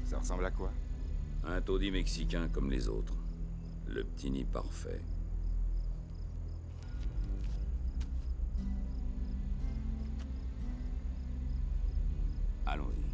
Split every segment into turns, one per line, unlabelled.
Ça ressemble à quoi?
Un taudis mexicain comme les autres. Le petit nid parfait. Allons-y.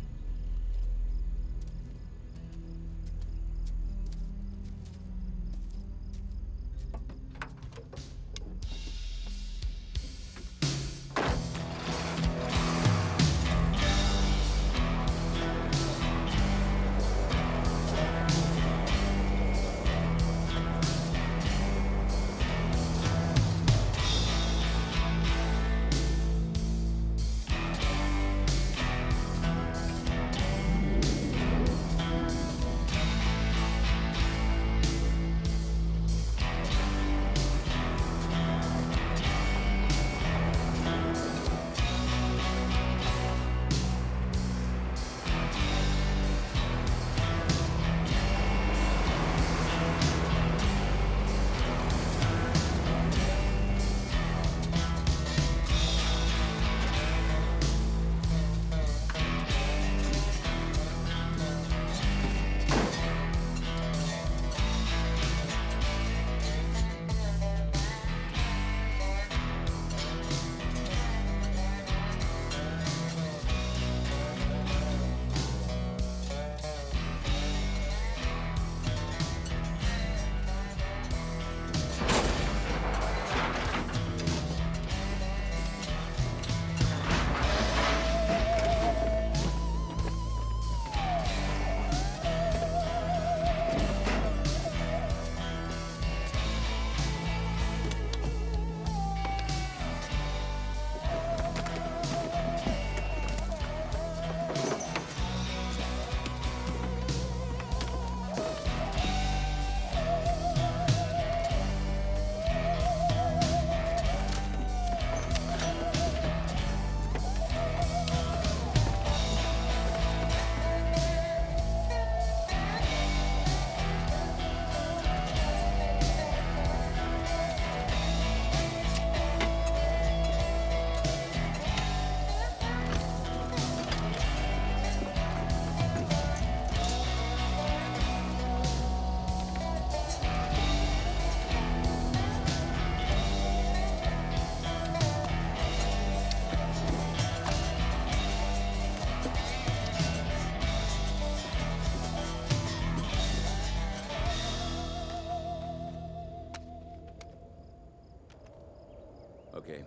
Ok.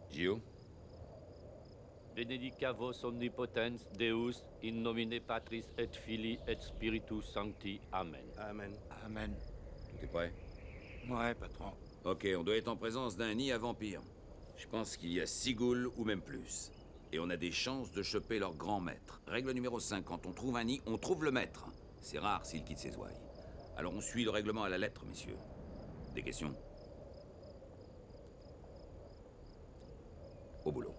Gio?
Benedica vos omnipotens, Deus, in nomine Patris et Filii et Spiritus Sancti. Amen.
Amen.
Amen.
Tout est prêt?
Ouais, patron.
Ok, on doit être en présence d'un nid à vampires. Je pense qu'il y a 6 ghouls ou même plus. Et on a des chances de choper leur grand maître. Règle numéro 5, quand on trouve un nid, on trouve le maître. C'est rare s'il quitte ses ouailles. Alors on suit le règlement à la lettre, messieurs. Des questions? Au boulot.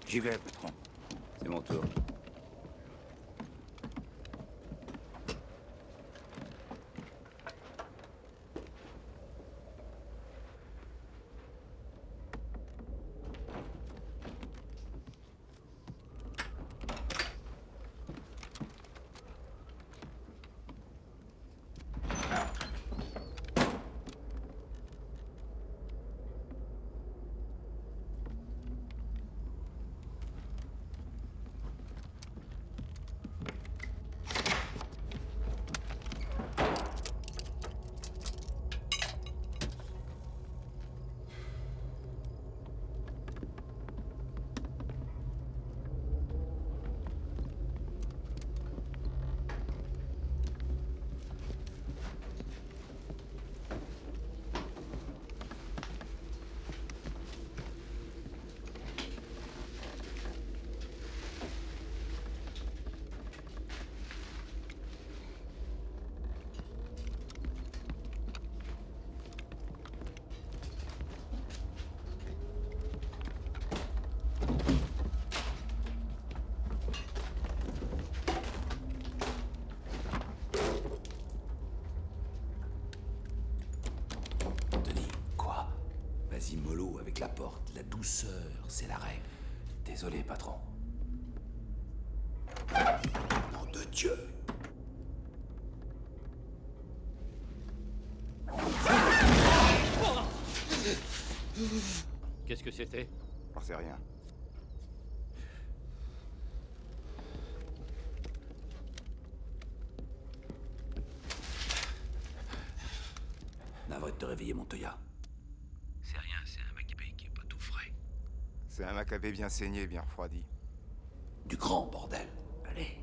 J'y vais, patron.
C'est mon tour.
Anthony, quoi? Vas-y mollo avec la porte, la douceur, c'est la règle. Désolé, patron. Nom de Dieu!
Qu'est-ce que c'était?
J'en sais rien.
Navré de te réveiller, Montoya. C'est rien, c'est un Macabé qui est pas tout frais.
C'est un Macabé bien saigné, bien refroidi.
Du grand, bordel. Allez.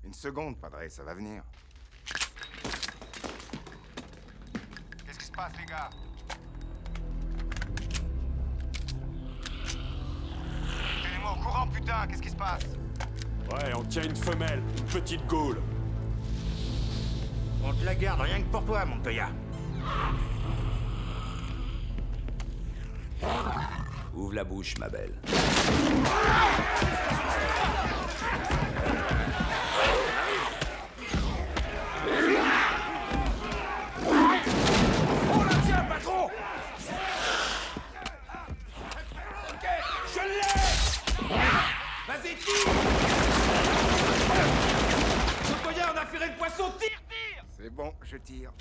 Une seconde, Padre, ça va venir. Qu'est-ce qui se passe, les gars? Tenez-moi au courant, putain, qu'est-ce qui se passe?
Ouais, on tient une femelle, une petite gaule.
On te la garde rien que pour toi, Montoya.
Ouvre la bouche, ma belle.
On la tient, patron! Ok, je l'ai! Vas-y, tire! Montoya, on a ferré le poisson, tire, tire!
C'est bon, je tire.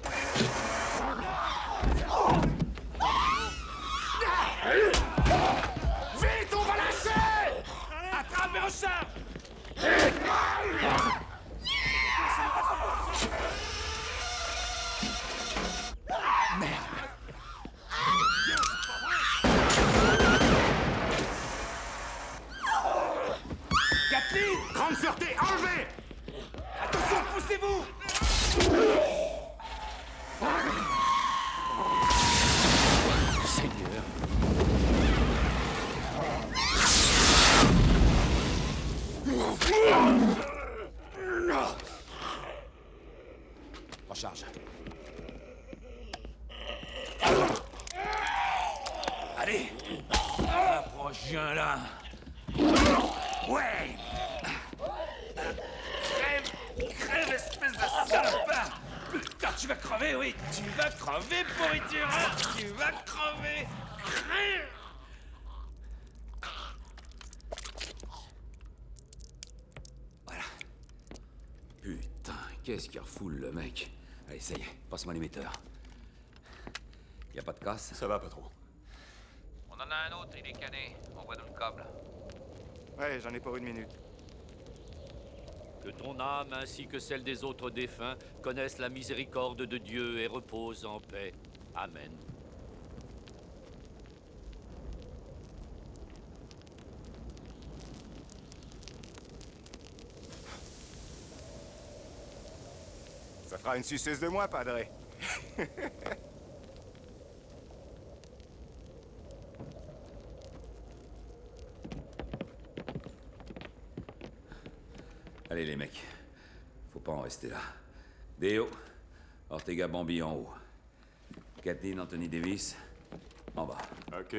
Vite, on va lâcher! Attrape et recharge! Kathleen, grande sûreté, enlevez! Attention, poussez-vous!
Seigneur.
Recharge. Allez,
Approche bien là. Ouais. Crève, espèce de salopard. Putain, tu vas crever, oui. Tu vas crever, pourriture. Hein. Tu vas crever. Crève.
Putain, qu'est-ce qu'il refoule, le mec. Allez, ça y est, passe-moi l'émetteur. Y a pas de casse?
Ça va, patron.
On en a un autre, il est cané. Envoie-nous le câble.
Ouais, j'en ai pour une minute.
Que ton âme ainsi que celle des autres défunts connaissent la miséricorde de Dieu et reposent en paix. Amen.
Ça fera une suceuse de moi, Padre.
Allez, les mecs. Faut pas en rester là. Deo, Ortega Bambi en haut. Kathleen, Anthony Davis, en bas.
Ok.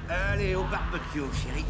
Allez, au barbecue, chérie.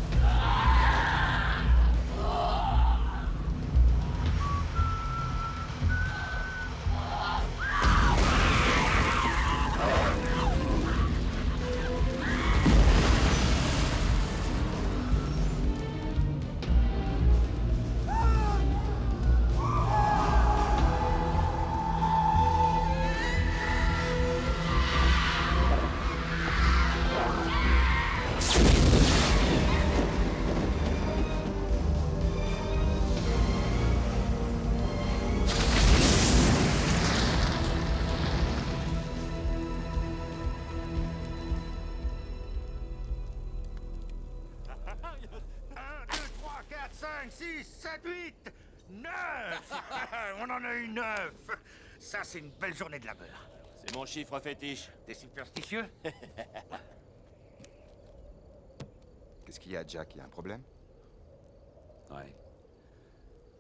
Un, deux, trois, quatre, cinq, six, sept, huit, 9! On en a eu 9! Ça, c'est une belle journée de labeur.
C'est mon chiffre fétiche.
T'es superstitieux?
Qu'est-ce qu'il y a, Jack? Il y a un problème?
Ouais.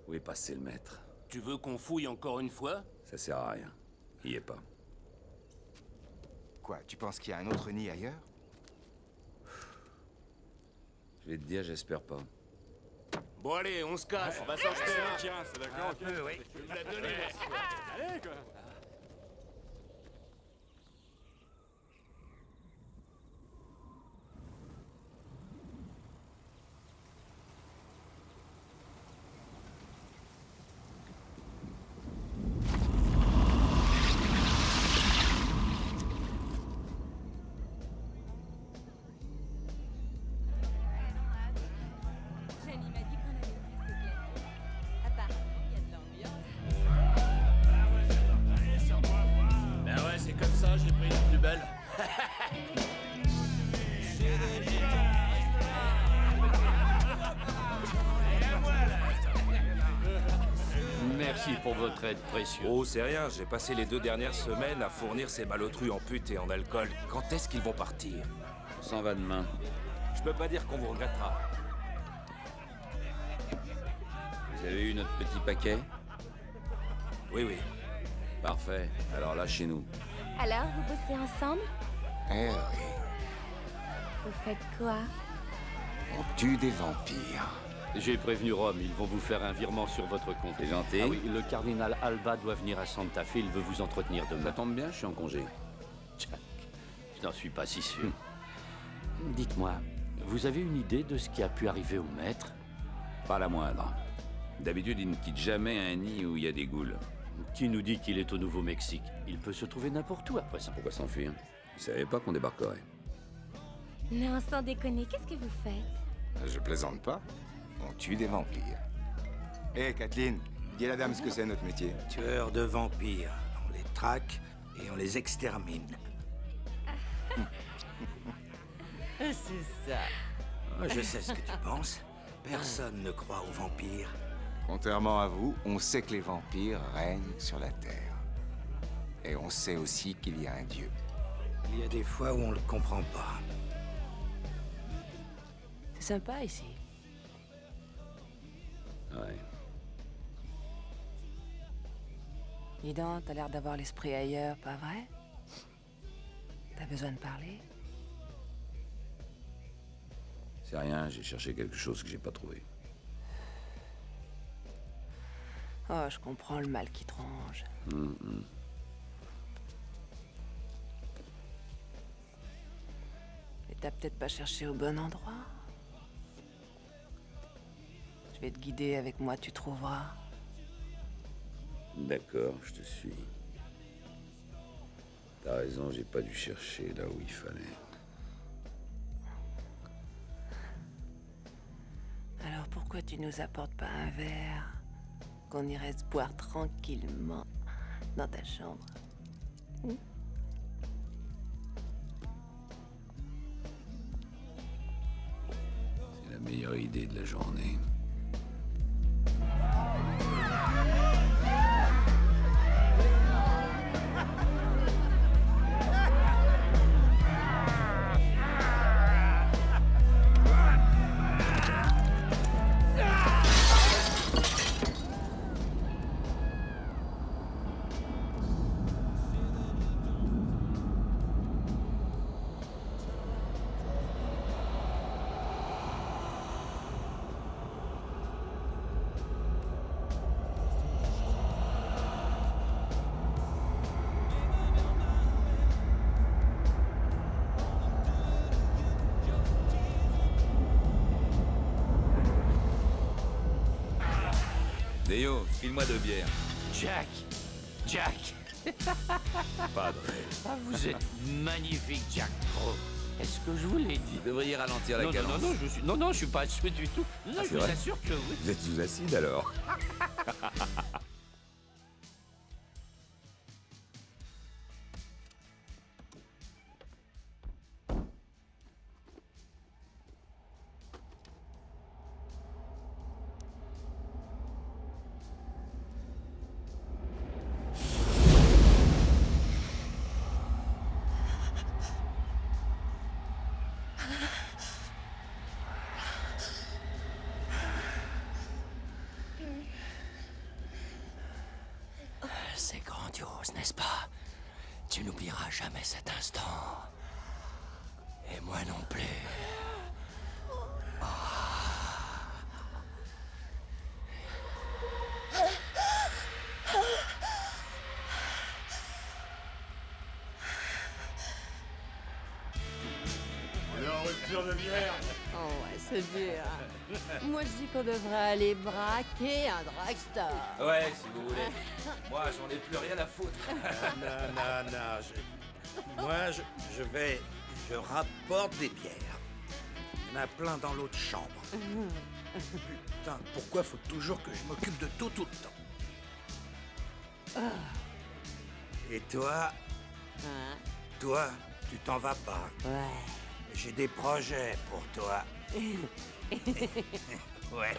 Où est passé le maître?
Tu veux qu'on fouille encore une fois?
Ça sert à rien. Il y est pas.
Quoi, tu penses qu'il y a un autre nid ailleurs?
Je vais te dire, j'espère pas.
Bon allez, on se casse.
On va s'en jeter un. Tiens, c'est d'accord, ok.
Oui.
Tu me l'as donné, monsieur.
Allez, quoi.
Merci pour votre aide précieuse.
Oh, c'est rien, j'ai passé les 2 dernières semaines à fournir ces malotrus en pute et en alcool. Quand est-ce qu'ils vont partir?
On s'en va demain.
Je peux pas dire qu'on vous regrettera.
Vous avez eu notre petit paquet?
Oui, oui.
Parfait. Alors là, chez nous.
Alors, vous bossez ensemble?
Eh oui,
Vous faites quoi?
on tue des vampires.
J'ai prévenu Rome, ils vont vous faire un virement sur votre compte.
C'est gentil.
Ah oui, le cardinal Alba doit venir à Santa Fe, il veut vous entretenir
Ça
demain.
tombe bien, je suis en congé.
Jack, je n'en suis pas si sûr. Dites-moi, vous avez une idée de ce qui a pu arriver au maître?
Pas la moindre. D'habitude, il ne quitte jamais un nid où il y a des ghouls.
Qui nous dit qu'il est au Nouveau-Mexique? Il peut se trouver n'importe où après ça.
Pourquoi s'enfuir? Il savait pas qu'on débarquerait.
Non, sans déconner, qu'est-ce que vous faites?
Je plaisante pas. On tue des vampires. Hé, Kathleen, dis à la dame ce que c'est notre métier.
Tueurs de vampires. On les traque et on les extermine.
C'est ça.
Je sais ce que tu penses. Personne ne croit aux vampires.
Contrairement à vous, on sait que les vampires règnent sur la Terre. Et on sait aussi qu'il y a un dieu.
Il y a des fois où on le comprend pas.
C'est sympa ici.
Ouais.
Dis donc, t'as l'air d'avoir l'esprit ailleurs, pas vrai? T'as besoin de parler?
C'est rien, j'ai cherché quelque chose que j'ai pas trouvé.
Oh, je comprends le mal qui te ronge. Et t'as peut-être pas cherché au bon endroit? Je vais te guider avec moi, tu trouveras.
D'accord, je te suis. T'as raison, j'ai pas dû chercher là où il fallait.
Alors pourquoi tu nous apportes pas un verre? Qu'on irait se boire tranquillement dans ta chambre.
C'est la meilleure idée de la journée. Léo, file-moi 2 bières.
Jack! Jack!
Padre.
Ah, vous êtes magnifique, Jack Pro. Est-ce que je vous l'ai dit?
Vous devriez ralentir la
Non,
cadence.
non, je suis pas sûr du tout. Non,
Ah,
je
c'est
vous
vrai
assure que oui.
Vous êtes sous acide alors?
C'est grandiose, n'est-ce pas? Tu n'oublieras jamais cet instant. Et moi non plus.
On est en rupture de bière.
Oh ouais, c'est bien. Moi, je dis qu'on devrait aller braquer un drugstore.
Ouais, si vous voulez. Moi, j'en ai plus rien à foutre.
Moi, je rapporte des bières. Il y en a plein dans l'autre chambre. Putain, pourquoi faut toujours que je m'occupe de tout le temps? Et toi,
Hein?
toi, tu t'en vas pas.
Ouais.
J'ai des projets pour toi. Ouais.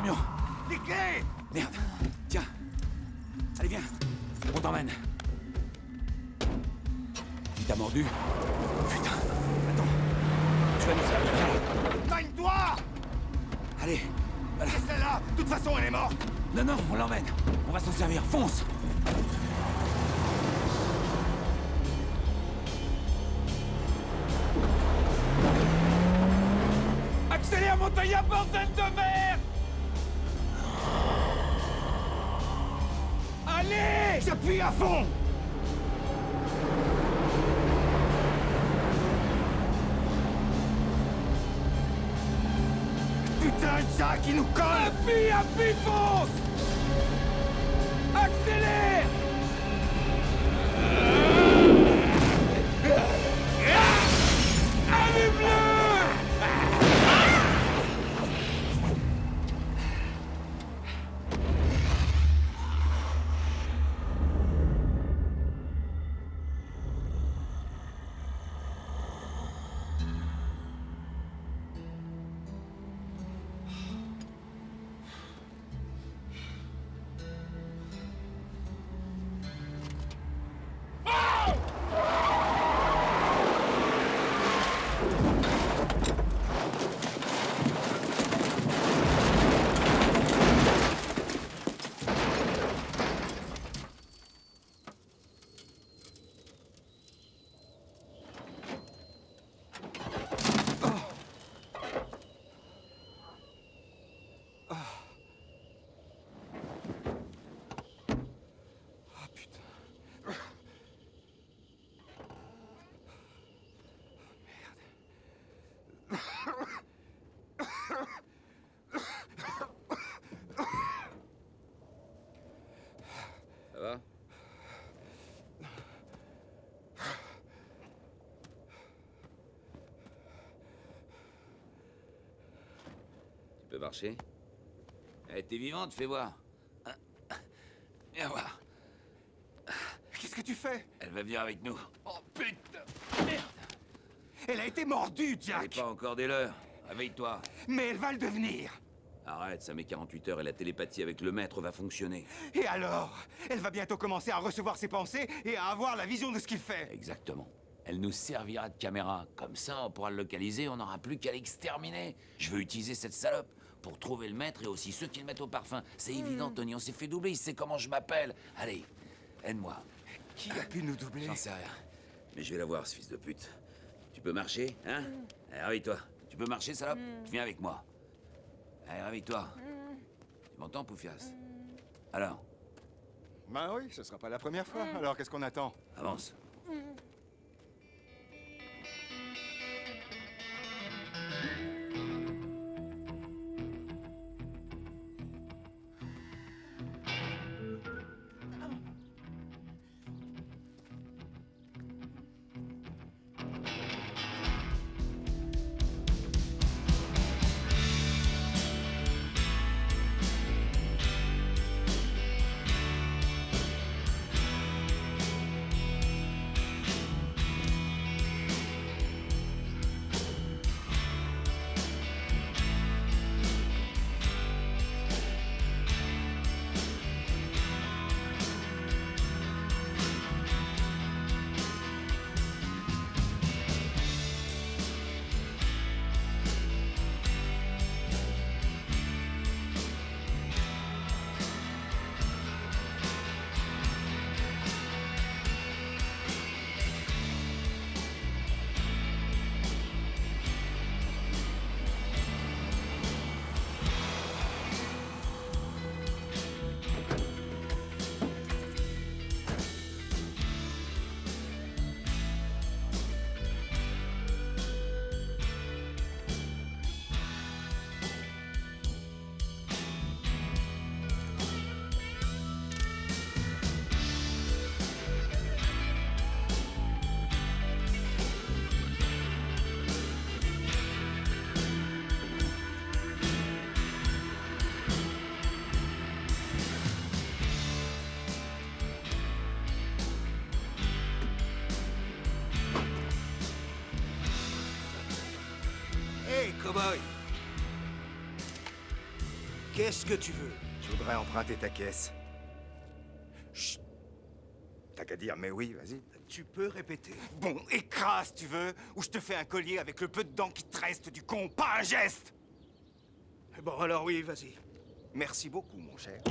camion.
Les clés!
Merde. Tiens. Allez, viens. On t'emmène. Qui t'a mordu? Putain. Attends. Tu vas nous servir.
Mine-toi!
Allez. Voilà.
Et celle-là, de toute façon, elle est morte!
Non, non, on l'emmène. On va s'en servir. Fonce.
Accélère, Montoya, bordel de merde! Allez! J'appuie à fond! Putain, Jack, il nous colle! Appuie, fonce! Accélère! Allume-le!
Ça va? Tu peux marcher? Eh, t'es vivante, fais voir. Viens voir.
Qu'est-ce que tu fais?
Elle va venir avec nous.
Oh putain! Merde! Elle a été mordue, Jack!
C'est pas encore des leurs. Réveille-toi.
Mais elle va le devenir!
Arrête, ça met 48 heures et la télépathie avec le maître va fonctionner.
Et alors? Elle va bientôt commencer à recevoir ses pensées et à avoir la vision de ce qu'il fait!
Exactement. Elle nous servira de caméra. Comme ça, on pourra le localiser, on n'aura plus qu'à l'exterminer. Je veux utiliser cette salope pour trouver le maître et aussi ceux qui le mettent au parfum. C'est évident, Tony, on s'est fait doubler, il sait comment je m'appelle. Allez, aide-moi.
Qui a pu nous doubler?
J'en sais rien. Mais je vais la voir, ce fils de pute. Tu peux marcher, hein? Allez, réveille-toi. Tu peux marcher, salope? Tu viens avec moi. Allez, réveille-toi. Tu m'entends, Poufias? Alors?
Ben oui, ce sera pas la première fois. Alors qu'est-ce qu'on attend?
Avance.
Hey, cowboy! Qu'est-ce que tu veux?
Je voudrais emprunter ta caisse. Chut. T'as qu'à dire, mais oui, vas-y.
Tu peux répéter.
Bon, écrase, tu veux, ou je te fais un collier avec le peu de dents qui te reste du con, pas un geste!
Bon, alors oui, vas-y.
Merci beaucoup, mon cher.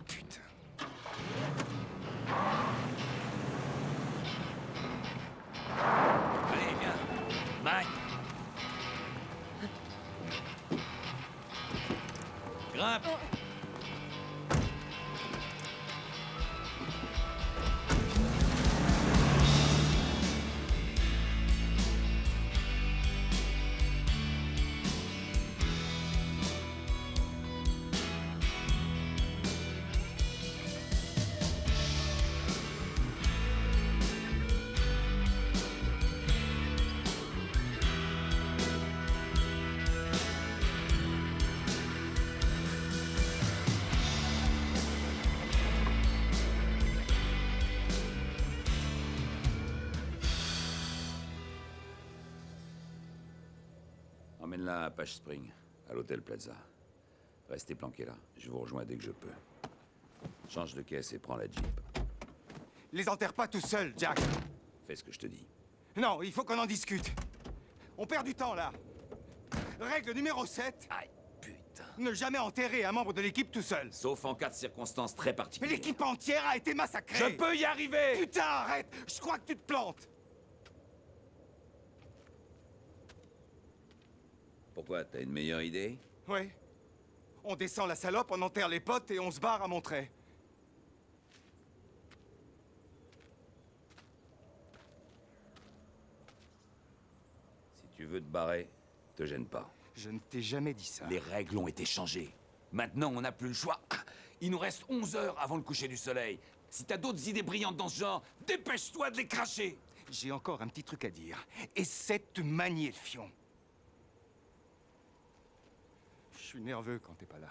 Putain.
Allez, viens. Mike. Grimpe. Emmène-la à Page Spring, à l'hôtel Plaza. Restez planqués là. Je vous rejoins dès que je peux. Change de caisse et prends la Jeep.
Les enterre pas tout seul, Jack.
Fais ce que je te dis.
Non, il faut qu'on en discute. On perd du temps, là. Règle numéro 7.
Aïe, putain.
Ne jamais enterrer un membre de l'équipe tout seul.
Sauf en cas de circonstances très particulières.
L'équipe entière a été massacrée.
Je peux y arriver!
Putain, arrête! Je crois que tu te plantes.
Pourquoi? T'as une meilleure idée?
Oui. On descend la salope, on enterre les potes et on se barre à Monterey.
Si tu veux te barrer, te gêne pas.
Je ne t'ai jamais dit ça.
Les règles ont été changées. Maintenant, on n'a plus le choix. Il nous reste 11 heures avant le coucher du soleil. Si t'as d'autres idées brillantes dans ce genre, dépêche-toi de les cracher!
J'ai encore un petit truc à dire. Essaie de te manier le fion. Je suis nerveux quand t'es pas là.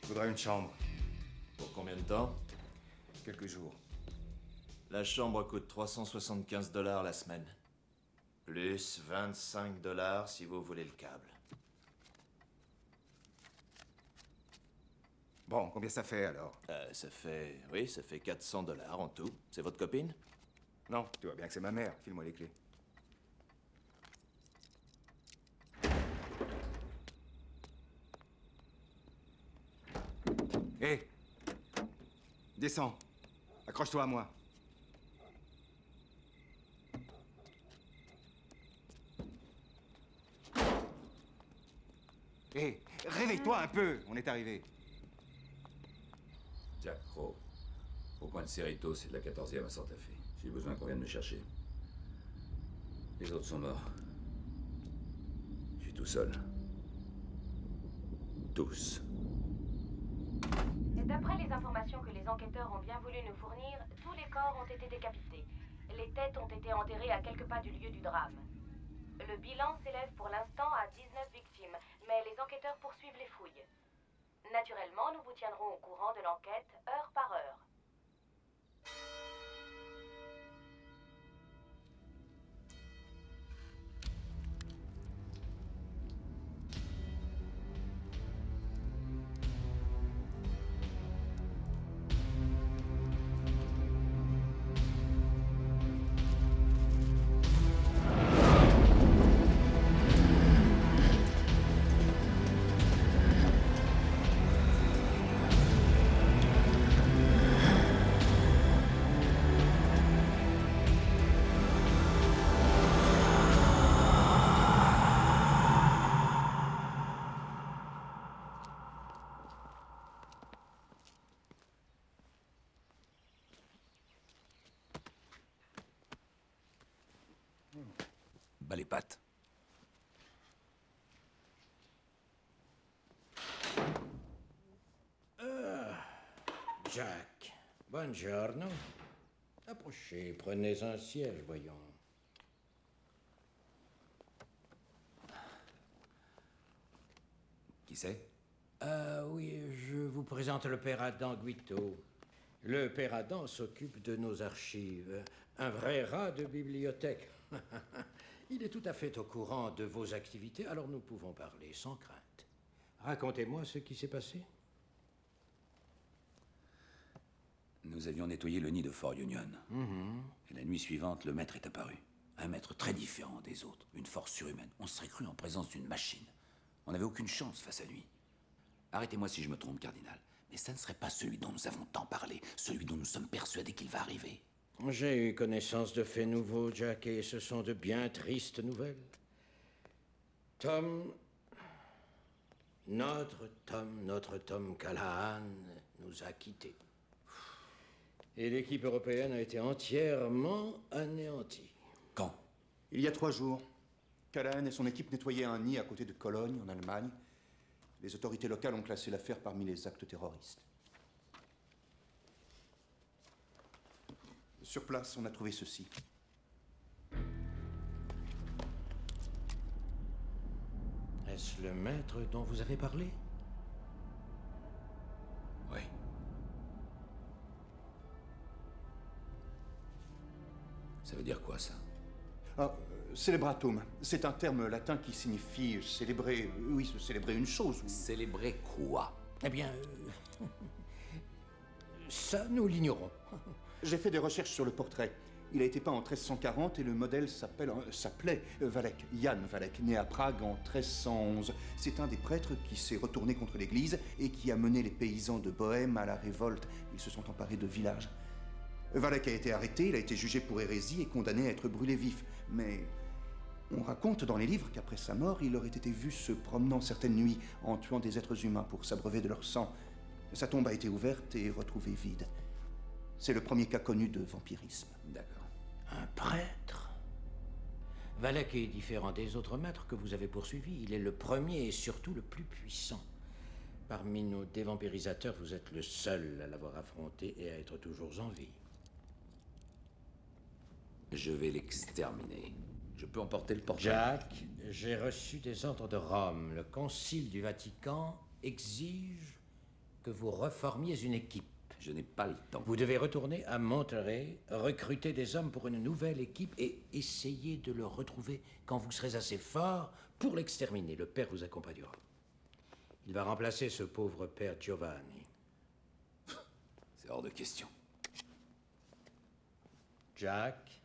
Je voudrais une chambre.
Pour combien de temps?
Quelques jours.
La chambre coûte 375 $ la semaine. Plus 25 $ si vous voulez le câble.
Bon, combien ça fait alors?
Ça fait... Oui, ça fait 400 $ en tout. C'est votre copine?
Non, tu vois bien que c'est ma mère. File-moi les clés. Hé! Descends. Accroche-toi à moi. Hé! Réveille-toi un peu! On est arrivé.
Jack Crow. Au coin de Cerritos, c'est de la 14e à Santa Fe. J'ai besoin qu'on vienne me chercher. Les autres sont morts. Je suis tout seul. Tous.
D'après les informations que les enquêteurs ont bien voulu nous fournir, tous les corps ont été décapités. Les têtes ont été enterrées à quelques pas du lieu du drame. Le bilan s'élève pour l'instant à 19 victimes, mais les enquêteurs poursuivent les fouilles. Naturellement, nous vous tiendrons au courant de l'enquête heure par heure.
Bas les pattes.
Jack, buongiorno. Approchez, prenez un siège, voyons.
Qui c'est?
Oui, je vous présente le père Adam Guito. Le père Adam s'occupe de nos archives. Un vrai rat de bibliothèque. Il est tout à fait au courant de vos activités, alors nous pouvons parler sans crainte. Racontez-moi ce qui s'est passé.
Nous avions nettoyé le nid de Fort Union. Et la nuit suivante, le maître est apparu. Un maître très différent des autres. Une force surhumaine. On se serait cru en présence d'une machine. On n'avait aucune chance face à lui. Arrêtez-moi si je me trompe, cardinal. Mais ça ne serait pas celui dont nous avons tant parlé. Celui dont nous sommes persuadés qu'il va arriver.
J'ai eu connaissance de faits nouveaux, Jack, et ce sont de bien tristes nouvelles. Notre Tom Callahan nous a quittés. Et l'équipe européenne a été entièrement anéantie.
Quand?
Il y a 3 jours. Callahan et son équipe nettoyaient un nid à côté de Cologne, en Allemagne. Les autorités locales ont classé l'affaire parmi les actes terroristes. Sur place, on a trouvé ceci.
Est-ce le maître dont vous avez parlé?
Oui. Ça veut dire quoi, ça?
Ah, célébratum. C'est un terme latin qui signifie célébrer... Oui, célébrer une chose.
Célébrer quoi?
Eh bien... ça, nous l'ignorons.
J'ai fait des recherches sur le portrait. Il a été peint en 1340 et le modèle s'appelait Walek, Jan Walek, né à Prague en 1311. C'est un des prêtres qui s'est retourné contre l'Église et qui a mené les paysans de Bohême à la révolte. Ils se sont emparés de villages. Walek a été arrêté, il a été jugé pour hérésie et condamné à être brûlé vif. Mais on raconte dans les livres qu'après sa mort, il aurait été vu se promenant certaines nuits en tuant des êtres humains pour s'abreuver de leur sang. Sa tombe a été ouverte et retrouvée vide. C'est le premier cas connu de vampirisme.
D'accord.
Un prêtre? Walek est différent des autres maîtres que vous avez poursuivis. Il est le premier et surtout le plus puissant. Parmi nos dévampirisateurs, vous êtes le seul à l'avoir affronté et à être toujours en vie.
Je vais l'exterminer. Je peux emporter le portrait.
Jack, j'ai reçu des ordres de Rome. Le concile du Vatican exige
que vous reformiez une équipe.
Je n'ai pas le temps.
Vous devez retourner à Monterey, recruter des hommes pour une nouvelle équipe et essayer de le retrouver quand vous serez assez fort pour l'exterminer. Le père vous accompagnera. Il va remplacer ce pauvre père Giovanni.
C'est hors de question.
Jack,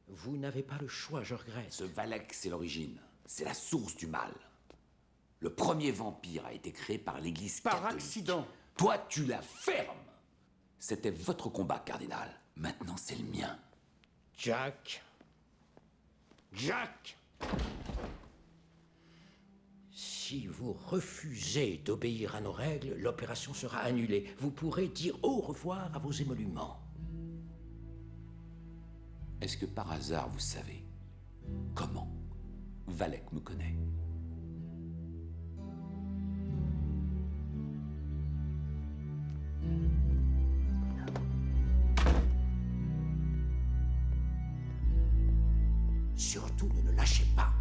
vous n'avez pas le choix, je regrette.
Ce Valek, c'est l'origine. C'est la source du mal. Le premier vampire a été créé par l'Église catholique.
Par accident.
Toi, tu la fermes. C'était votre combat, cardinal. Maintenant, c'est le mien.
Jack. Si vous refusez d'obéir à nos règles, l'opération sera annulée. Vous pourrez dire au revoir à vos émoluments.
Est-ce que par hasard, vous savez comment Valek me connaît?
Surtout, ne le lâchez pas.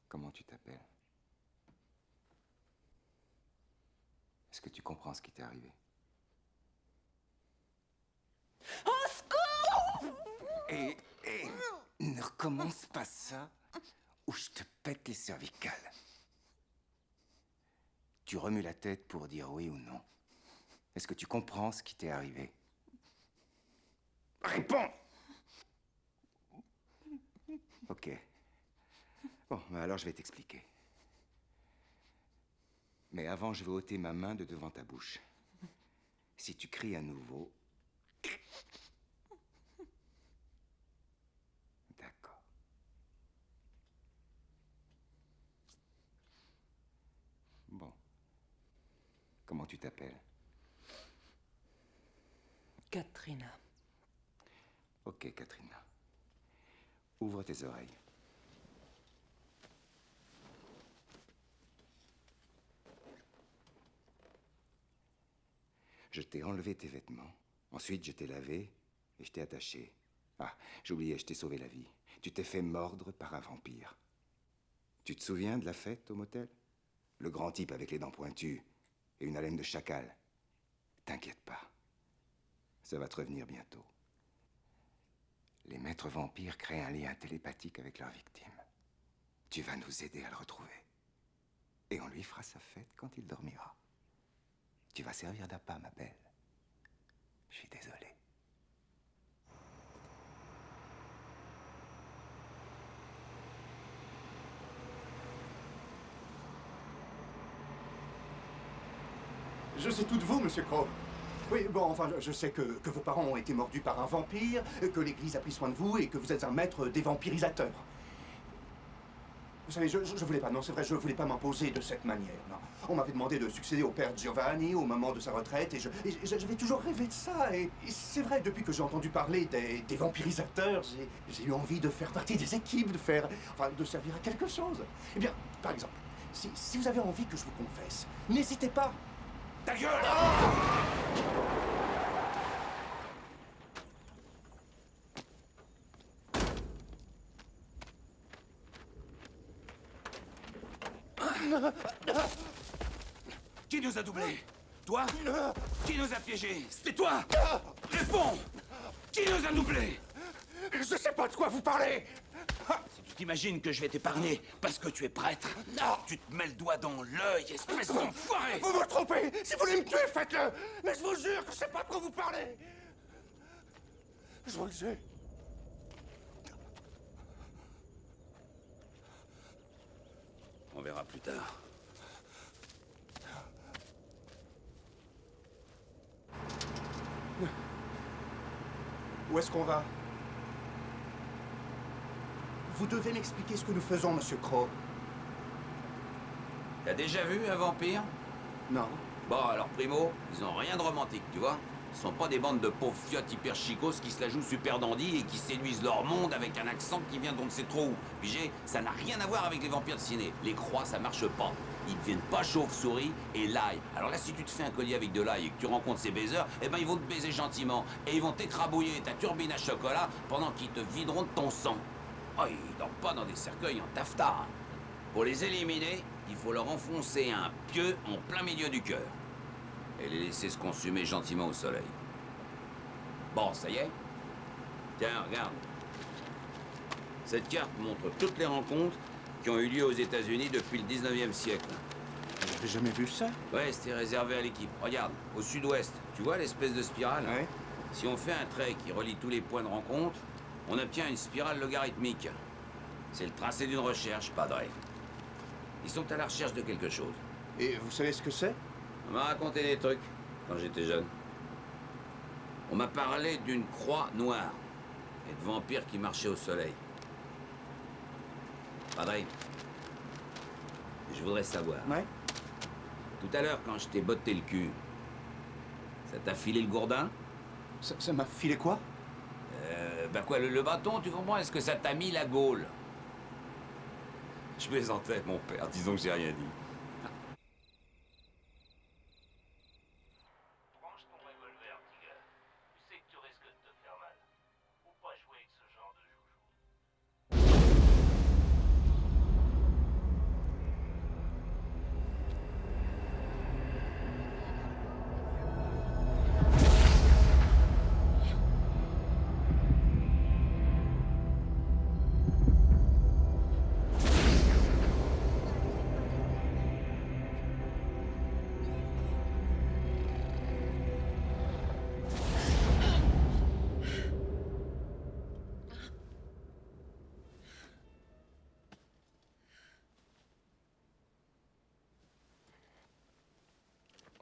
Comment tu t'appelles? Est-ce que tu comprends ce qui t'est arrivé?
Au secours!
Et ne recommence pas ça, ou je te pète les cervicales. Tu remues la tête pour dire oui ou non. Est-ce que tu comprends ce qui t'est arrivé? Réponds! Ok. Bon, alors je vais t'expliquer. Mais avant, je vais ôter ma main de devant ta bouche. Si tu cries à nouveau... D'accord. Bon. Comment tu t'appelles?
Katrina.
Ok, Katrina. Ouvre tes oreilles. Je t'ai enlevé tes vêtements. Ensuite, je t'ai lavé et je t'ai attaché. Ah, j'oubliais, je t'ai sauvé la vie. Tu t'es fait mordre par un vampire. Tu te souviens de la fête au motel? Le grand type avec les dents pointues et une haleine de chacal. T'inquiète pas. Ça va te revenir bientôt. Les maîtres vampires créent un lien télépathique avec leurs victimes. Tu vas nous aider à le retrouver. Et on lui fera sa fête quand il dormira. Tu vas servir d'appât, ma belle. Je suis désolé.
Je sais tout de vous, Monsieur Crow. Oui, bon, enfin, je sais que vos parents ont été mordus par un vampire, que l'Église a pris soin de vous et que vous êtes un maître des vampirisateurs. Vous savez, je voulais pas, non, c'est vrai, je voulais pas m'imposer de cette manière, non. On m'avait demandé de succéder au père Giovanni au moment de sa retraite et j'avais toujours rêvé de ça. Et c'est vrai, depuis que j'ai entendu parler des vampirisateurs, j'ai eu envie de faire partie des équipes, de servir à quelque chose. Eh bien, par exemple, si vous avez envie que je vous confesse, n'hésitez pas.
Ta gueule! Qui nous a doublés? Toi? Qui nous a piégés? C'était toi! Réponds! Qui nous a doublés?
Je sais pas de quoi vous parlez.
Si tu t'imagines que je vais t'épargner parce que tu es prêtre,
Non.
tu te mets le doigt dans l'œil, espèce d'enfoiré.
Vous vous trompez. Si vous voulez me tuer, faites-le. Mais je vous jure que je sais pas de quoi vous parlez. Je vous le sais.
On verra plus tard.
Où est-ce qu'on va? Vous devez m'expliquer ce que nous faisons, Monsieur Crow.
T'as déjà vu un vampire?
Non.
Bon, alors, Primo, ils ont rien de romantique, tu vois? Ce sont pas des bandes de pauvres fiottes hyper chicos qui se la jouent super dandy et qui séduisent leur monde avec un accent qui vient d'on ne sait trop où. Pigé, ça n'a rien à voir avec les vampires de ciné. Les croix, ça marche pas. Ils deviennent pas chauves-souris et l'ail. Alors là, si tu te fais un collier avec de l'ail et que tu rencontres ces baiseurs, eh ben ils vont te baiser gentiment. Et ils vont t'écrabouiller ta turbine à chocolat pendant qu'ils te videront de ton sang. Oh, ils dorment pas dans des cercueils en taffetas. Hein. Pour les éliminer, il faut leur enfoncer un pieu en plein milieu du cœur. Et les laisser se consumer gentiment au soleil. Bon, ça y est? Tiens, regarde. Cette carte montre toutes les rencontres qui ont eu lieu aux États-Unis depuis le 19e siècle.
J'avais jamais vu ça.
Ouais, c'était réservé à l'équipe. Regarde, au sud-ouest, tu vois l'espèce de spirale?
Ouais.
Si on fait un trait qui relie tous les points de rencontre, on obtient une spirale logarithmique. C'est le tracé d'une recherche, Padre. Ils sont à la recherche de quelque chose.
Et vous savez ce que c'est?
On m'a raconté des trucs quand j'étais jeune. On m'a parlé d'une croix noire et de vampires qui marchaient au soleil. Padre, je voudrais savoir.
Ouais.
Tout à l'heure, quand je t'ai botté le cul, ça t'a filé le gourdin?
Ça m'a filé quoi?
Bah quoi, le bâton, tu comprends? Est-ce que ça t'a mis la gaule? Je plaisantais, mon père. Disons que j'ai rien dit.
Branche ton revolver, petit gars. Tu sais que tu risques de te faire mal. Ou pas jouer avec ce genre de joujou.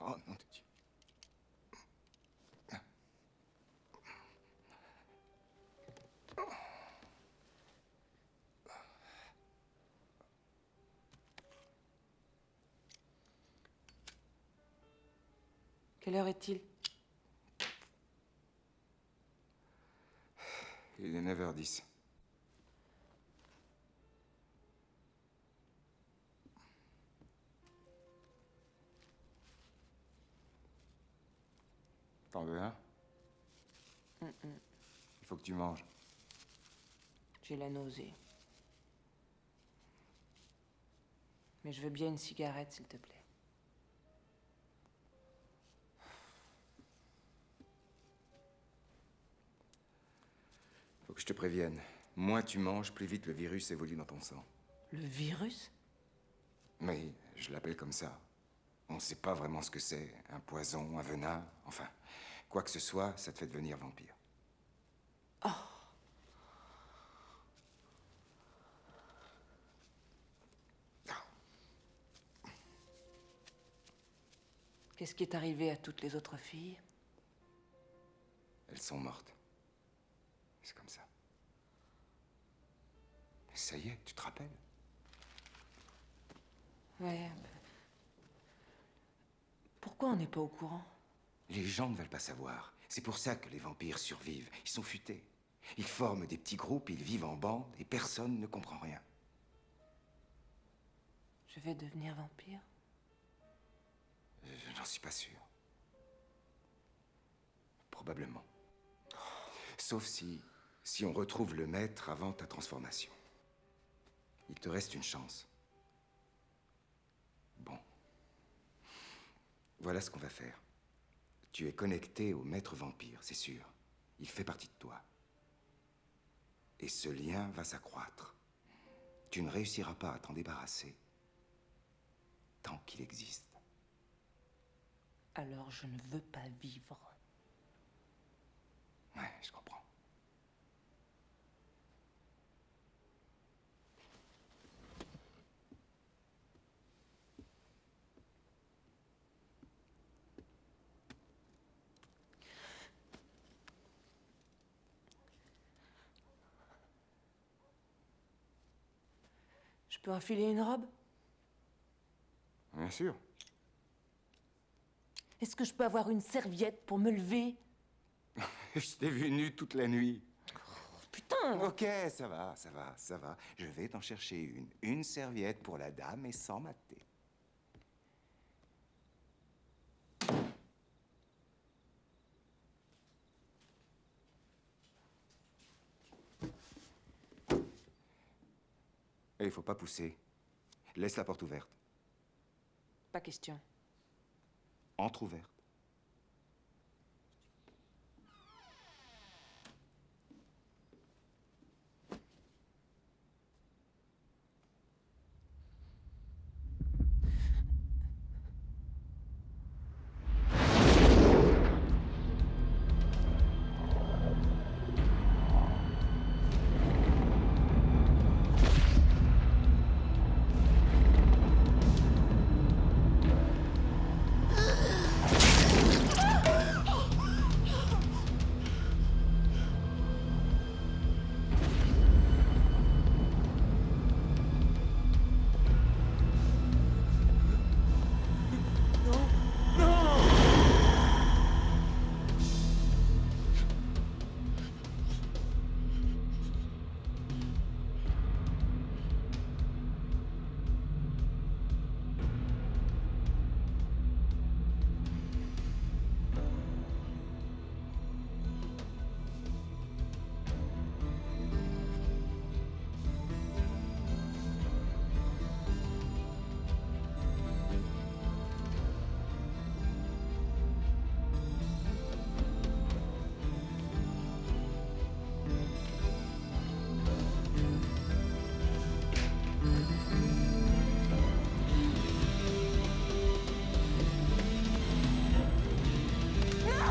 Oh, nom de Dieu.
Quelle heure est-il?
Il est 9h10. T'en veux un? Il faut que tu manges.
J'ai la nausée. Mais je veux bien une cigarette, s'il te plaît.
Faut que je te prévienne. Moins tu manges, plus vite le virus évolue dans ton sang.
Le virus?
Mais je l'appelle comme ça. On ne sait pas vraiment ce que c'est. Un poison, un venin, enfin, quoi que ce soit, ça te fait devenir vampire.
Oh. Qu'est-ce qui est arrivé à toutes les autres filles?
Elles sont mortes. C'est comme ça. Ça y est, tu te rappelles?
Ouais. Pourquoi on n'est pas au courant?
Les gens ne veulent pas savoir. C'est pour ça que les vampires survivent. Ils sont futés. Ils forment des petits groupes, ils vivent en bande et personne ne comprend rien.
Je vais devenir vampire?
Je n'en suis pas sûr. Probablement. Sauf si on retrouve le maître avant ta transformation. Il te reste une chance. Bon. Voilà ce qu'on va faire. Tu es connecté au maître vampire, c'est sûr. Il fait partie de toi. Et ce lien va s'accroître. Tu ne réussiras pas à t'en débarrasser tant qu'il existe.
Alors je ne veux pas vivre.
Ouais, je comprends.
Je peux enfiler une robe?
Bien sûr.
Est-ce que je peux avoir une serviette pour me lever?
Je t'ai vu nu toute la nuit.
Putain!
Ok, ça va, ça va, ça va. Je vais t'en chercher une. Une serviette pour la dame et sans mater. Et il faut pas pousser. Laisse la porte ouverte.
Pas question.
Entrouverte.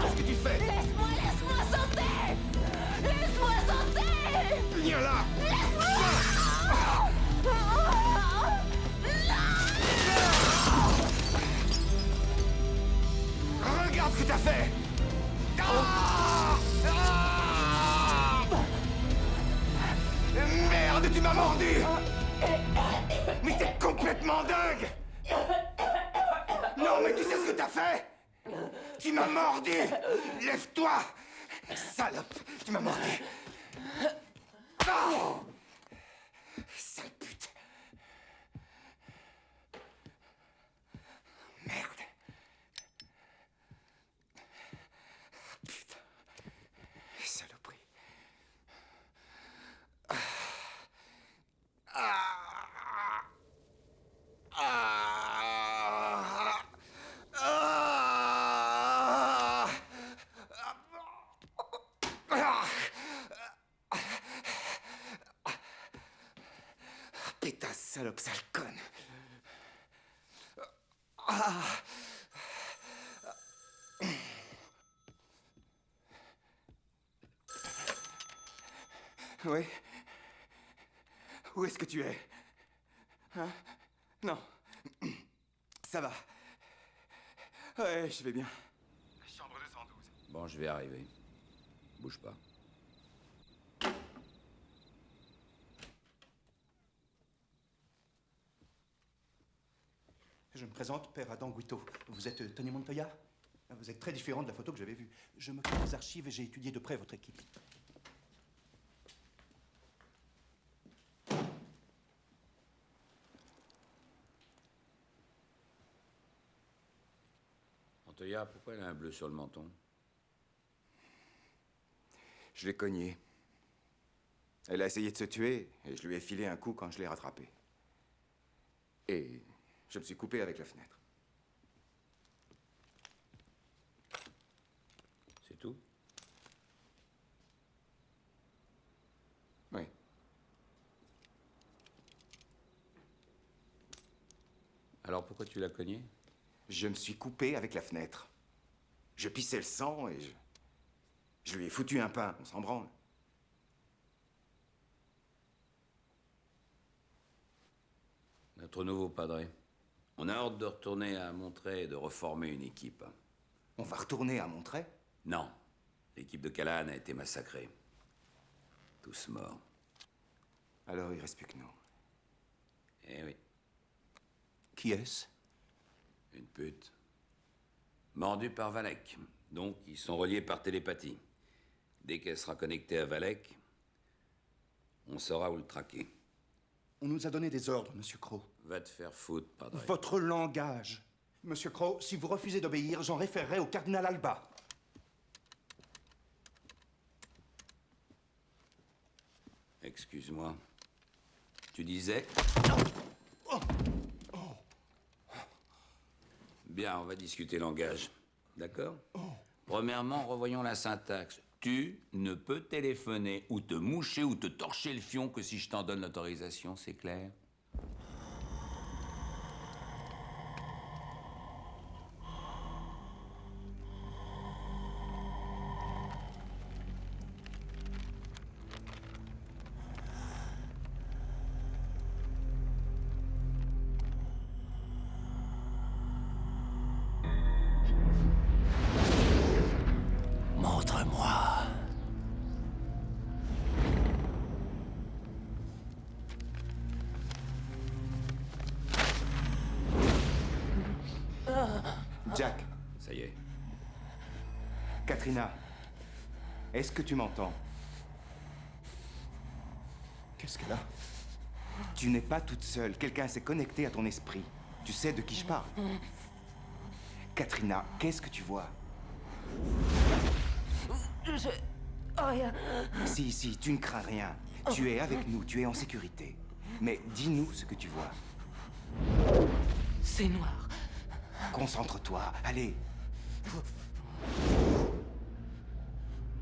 Qu'est-ce que tu fais?
Laisse-moi sauter! Laisse-moi sauter!
Viens là! Regarde ce que t'as fait! Merde, tu m'as mordu! Mais t'es complètement dingue! Non, mais tu sais ce que t'as fait? Tu m'as mordu! Lève-toi! Salope! Tu m'as mordu! Oh! Sale pute! Merde! Putain! Saloperie! Ah! Pétasse, salope, sale conne. Oui. Où est-ce que tu es? Hein? Non. Ça va. Ouais, je vais bien. Chambre 212.
Bon, je vais arriver. Bouge pas.
Je me présente, Père Adam Guito. Vous êtes Tony Montoya? Vous êtes très différent de la photo que j'avais vue. Je m'occupe des archives et j'ai étudié de près votre équipe.
Montoya, pourquoi elle a un bleu sur le menton?
Je l'ai cognée. Elle a essayé de se tuer et je lui ai filé un coup quand je l'ai rattrapée. Et je me suis coupé avec la fenêtre.
C'est tout?
Oui.
Alors pourquoi tu l'as cogné?
Je me suis coupé avec la fenêtre. Je pissais le sang et je lui ai foutu un pain, on s'en branle.
Notre nouveau padre. On a ordre de retourner à Monterey et de reformer une équipe.
On va retourner à Monterey?
Non. L'équipe de Callahan a été massacrée. Tous morts.
Alors il reste plus que nous.
Eh oui.
Qui est-ce?
Une pute. Mordue par Valek. Donc, ils sont reliés par télépathie. Dès qu'elle sera connectée à Valek, on saura où le traquer.
On nous a donné des ordres, Monsieur Crow.
Va te faire foutre, padre.
Votre langage. Monsieur Crow, si vous refusez d'obéir, j'en référerai au cardinal Alba.
Excuse-moi. Tu disais... Bien, on va discuter langage. D'accord? Premièrement, revoyons la syntaxe. Tu ne peux téléphoner ou te moucher ou te torcher le fion que si je t'en donne l'autorisation, c'est clair?
Montre-moi.
Jack.
Ça y est.
Katrina. Est-ce que tu m'entends?
Qu'est-ce qu'elle a?
Tu n'es pas toute seule. Quelqu'un s'est connecté à ton esprit. Tu sais de qui je parle? Katrina, qu'est-ce que tu vois?
Rien.
Si, tu ne crains rien. Tu es avec nous, tu es en sécurité. Mais dis-nous ce que tu vois.
C'est noir.
Concentre-toi, allez.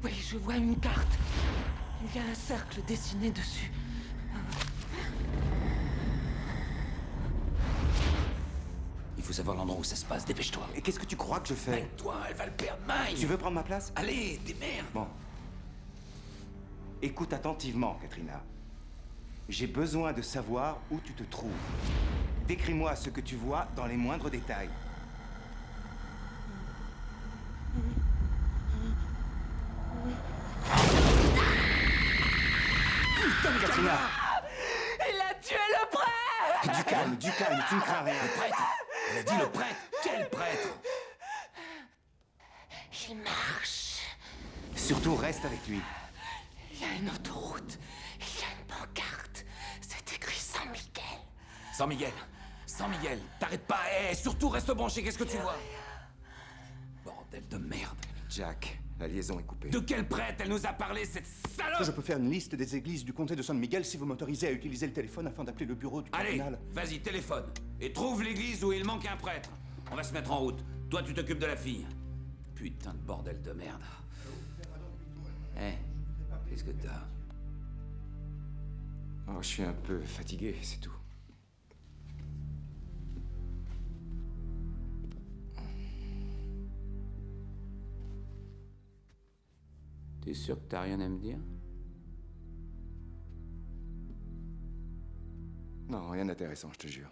Oui, je vois une carte. Il y a un cercle dessiné dessus.
Il faut savoir l'endroit où ça se passe, dépêche-toi.
Et qu'est-ce que tu crois que je fais?
Toi, elle va le perdre, Mike.
Tu veux prendre ma place?
Allez, démerde.
Bon. Écoute attentivement, Katrina. J'ai besoin de savoir où tu te trouves. Décris-moi ce que tu vois dans les moindres détails. Putain, Katrina!
Il a tué le prêtre!
Du calme, tu ne crains rien.
Le prêtre? Elle a dit le prêtre? Quel prêtre?
Il marche.
Surtout, reste avec lui.
Il y a une autoroute. Il y a une pancarte. C'est écrit San Miguel.
San Miguel. San Miguel. T'arrêtes pas. Eh, surtout, reste branché. Qu'est-ce que tu vois? Bordel de merde.
Jack, la liaison est coupée.
De quel prêtre elle nous a parlé, cette salope?
Je peux faire une liste des églises du comté de San Miguel si vous m'autorisez à utiliser le téléphone afin d'appeler le bureau du
Allez,
cardinal.
vas-y, téléphone. Et trouve l'église où il manque un prêtre. On va se mettre en route. Toi, tu t'occupes de la fille. Putain de bordel de merde. Eh, qu'est-ce que t'as?
Oh, je suis un peu fatigué, c'est tout.
T'es sûr que t'as rien à me dire?
Non, rien d'intéressant, je te jure.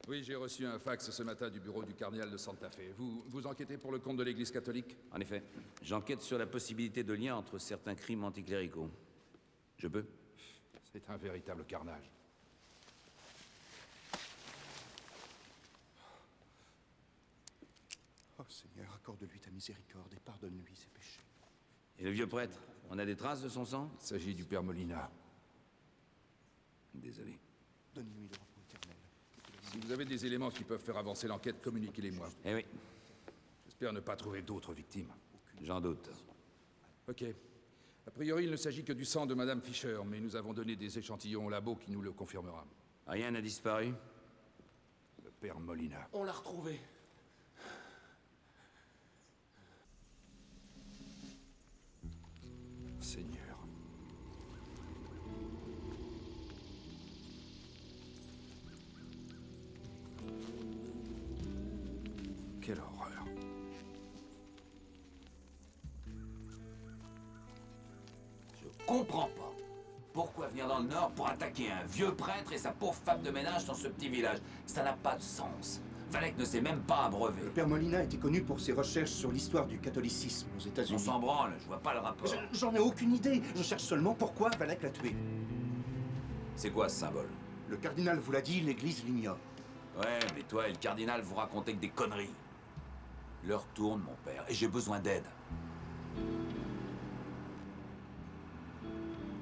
Oui, j'ai reçu un fax ce matin du bureau du cardinal de Santa Fe. Vous enquêtez pour le compte de l'Église catholique?
En effet, j'enquête sur la possibilité de lien entre certains crimes anticléricaux. Je peux?
C'est un véritable carnage.
Oh Seigneur, accorde-lui ta miséricorde et pardonne-lui ses péchés.
Et le vieux prêtre? On a des traces de son sang?
Il s'agit du père Molina.
Désolé.
Donne-lui le repos éternel.
Si vous avez des éléments qui peuvent faire avancer l'enquête, communiquez-les-moi.
Eh oui.
J'espère ne pas trouver d'autres victimes.
J'en doute.
Ok. A priori, il ne s'agit que du sang de Madame Fisher, mais nous avons donné des échantillons au labo qui nous le confirmera.
Rien n'a disparu?
Le père Molina.
On l'a retrouvé.
Seigneur. Quelle horreur.
Je comprends pas. Pourquoi venir dans le Nord pour attaquer un vieux prêtre et sa pauvre femme de ménage dans ce petit village? Ça n'a pas de sens. Valek ne sait même pas abreuver.
Le père Molina était connu pour ses recherches sur l'histoire du catholicisme aux États-Unis.
On s'en branle, je vois pas le rapport.
J'en ai aucune idée. Je cherche seulement pourquoi Valek l'a tué.
C'est quoi ce symbole?
Le cardinal vous l'a dit, l'Église l'ignore.
Ouais, mais toi et le cardinal vous racontez que des conneries. L'heure tourne, mon père, et j'ai besoin d'aide.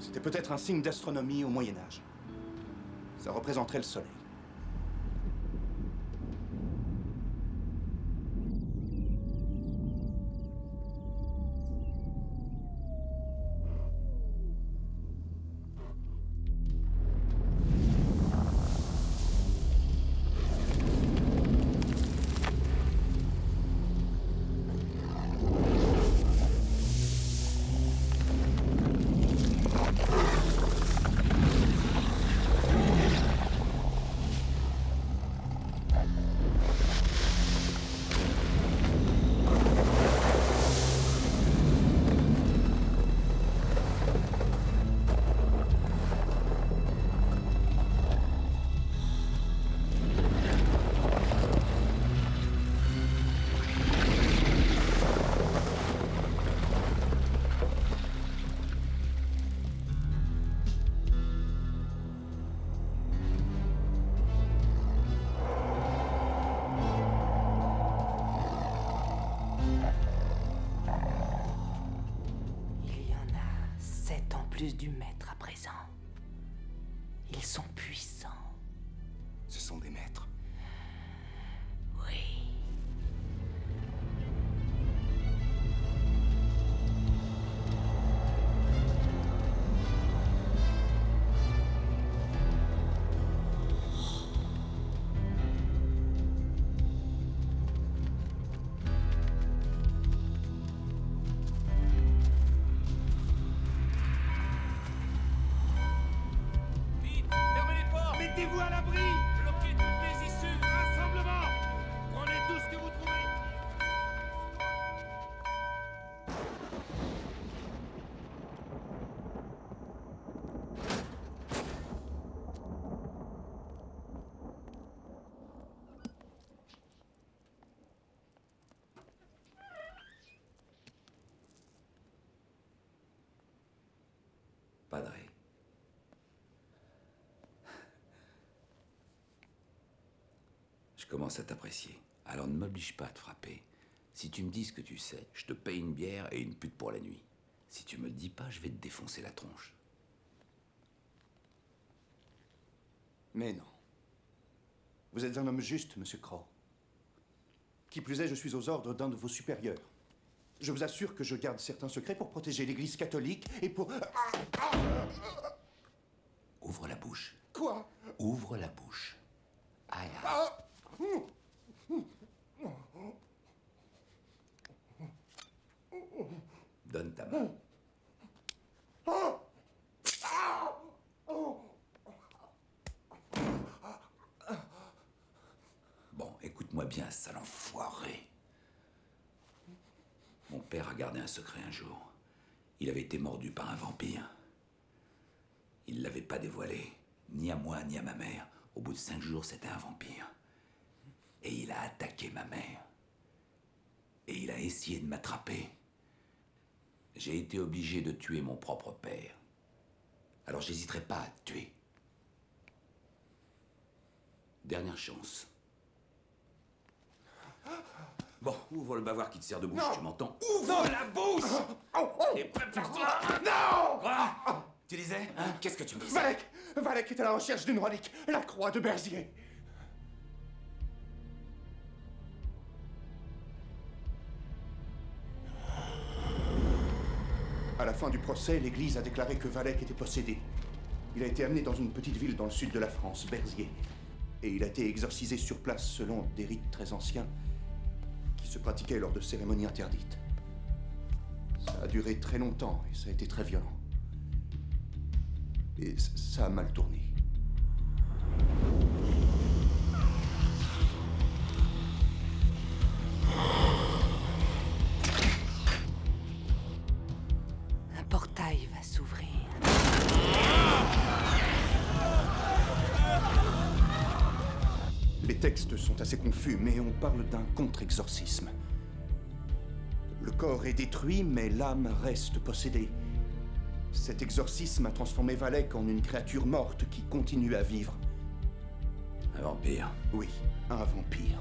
C'était peut-être un signe d'astronomie au Moyen-Âge. Ça représenterait le soleil.
Plus du maître à présent. Ils sont puissants.
Ce sont des maîtres.
Oui.
Mettez-vous à l'abri! Bloquez toutes les issues! Rassemblement! Prenez tout ce que vous trouvez!
Padre. Je commence à t'apprécier. Alors ne m'oblige pas à te frapper. Si tu me dis ce que tu sais, je te paye une bière et une pute pour la nuit. Si tu me le dis pas, je vais te défoncer la tronche.
Mais non. Vous êtes un homme juste, Monsieur Crow. Qui plus est, je suis aux ordres d'un de vos supérieurs. Je vous assure que je garde certains secrets pour protéger l'Église catholique et pour...
Ouvre la bouche.
Quoi?
Ouvre la bouche. Aïe, aïe. Donne ta main. Bon, écoute-moi bien, sale enfoiré. Mon père a gardé un secret un jour. Il avait été mordu par un vampire. Il l'avait pas dévoilé, ni à moi, ni à ma mère. Au bout de 5 jours, c'était un vampire. Et il a attaqué ma mère. Et il a essayé de m'attraper. J'ai été obligé de tuer mon propre père. Alors j'hésiterai pas à te tuer. Dernière chance. Bon, ouvre le bavoir qui te sert de bouche, tu m'entends? Ouvre la bouche! Et prépare-toi!
Non!
Quoi? Tu disais? Hein? Qu'est-ce que tu me disais?
Valek est à la recherche d'une relique, la croix de Berzier. À la fin du procès, l'Église a déclaré que Valek était possédé. Il a été amené dans une petite ville dans le sud de la France, Berzier. Et il a été exorcisé sur place selon des rites très anciens qui se pratiquaient lors de cérémonies interdites. Ça a duré très longtemps et ça a été très violent. Et ça a mal tourné.
Un portail va s'ouvrir.
Les textes sont assez confus, mais on parle d'un contre-exorcisme. Le corps est détruit, mais l'âme reste possédée. Cet exorcisme a transformé Valek en une créature morte qui continue à vivre.
Un vampire?
Oui, un vampire.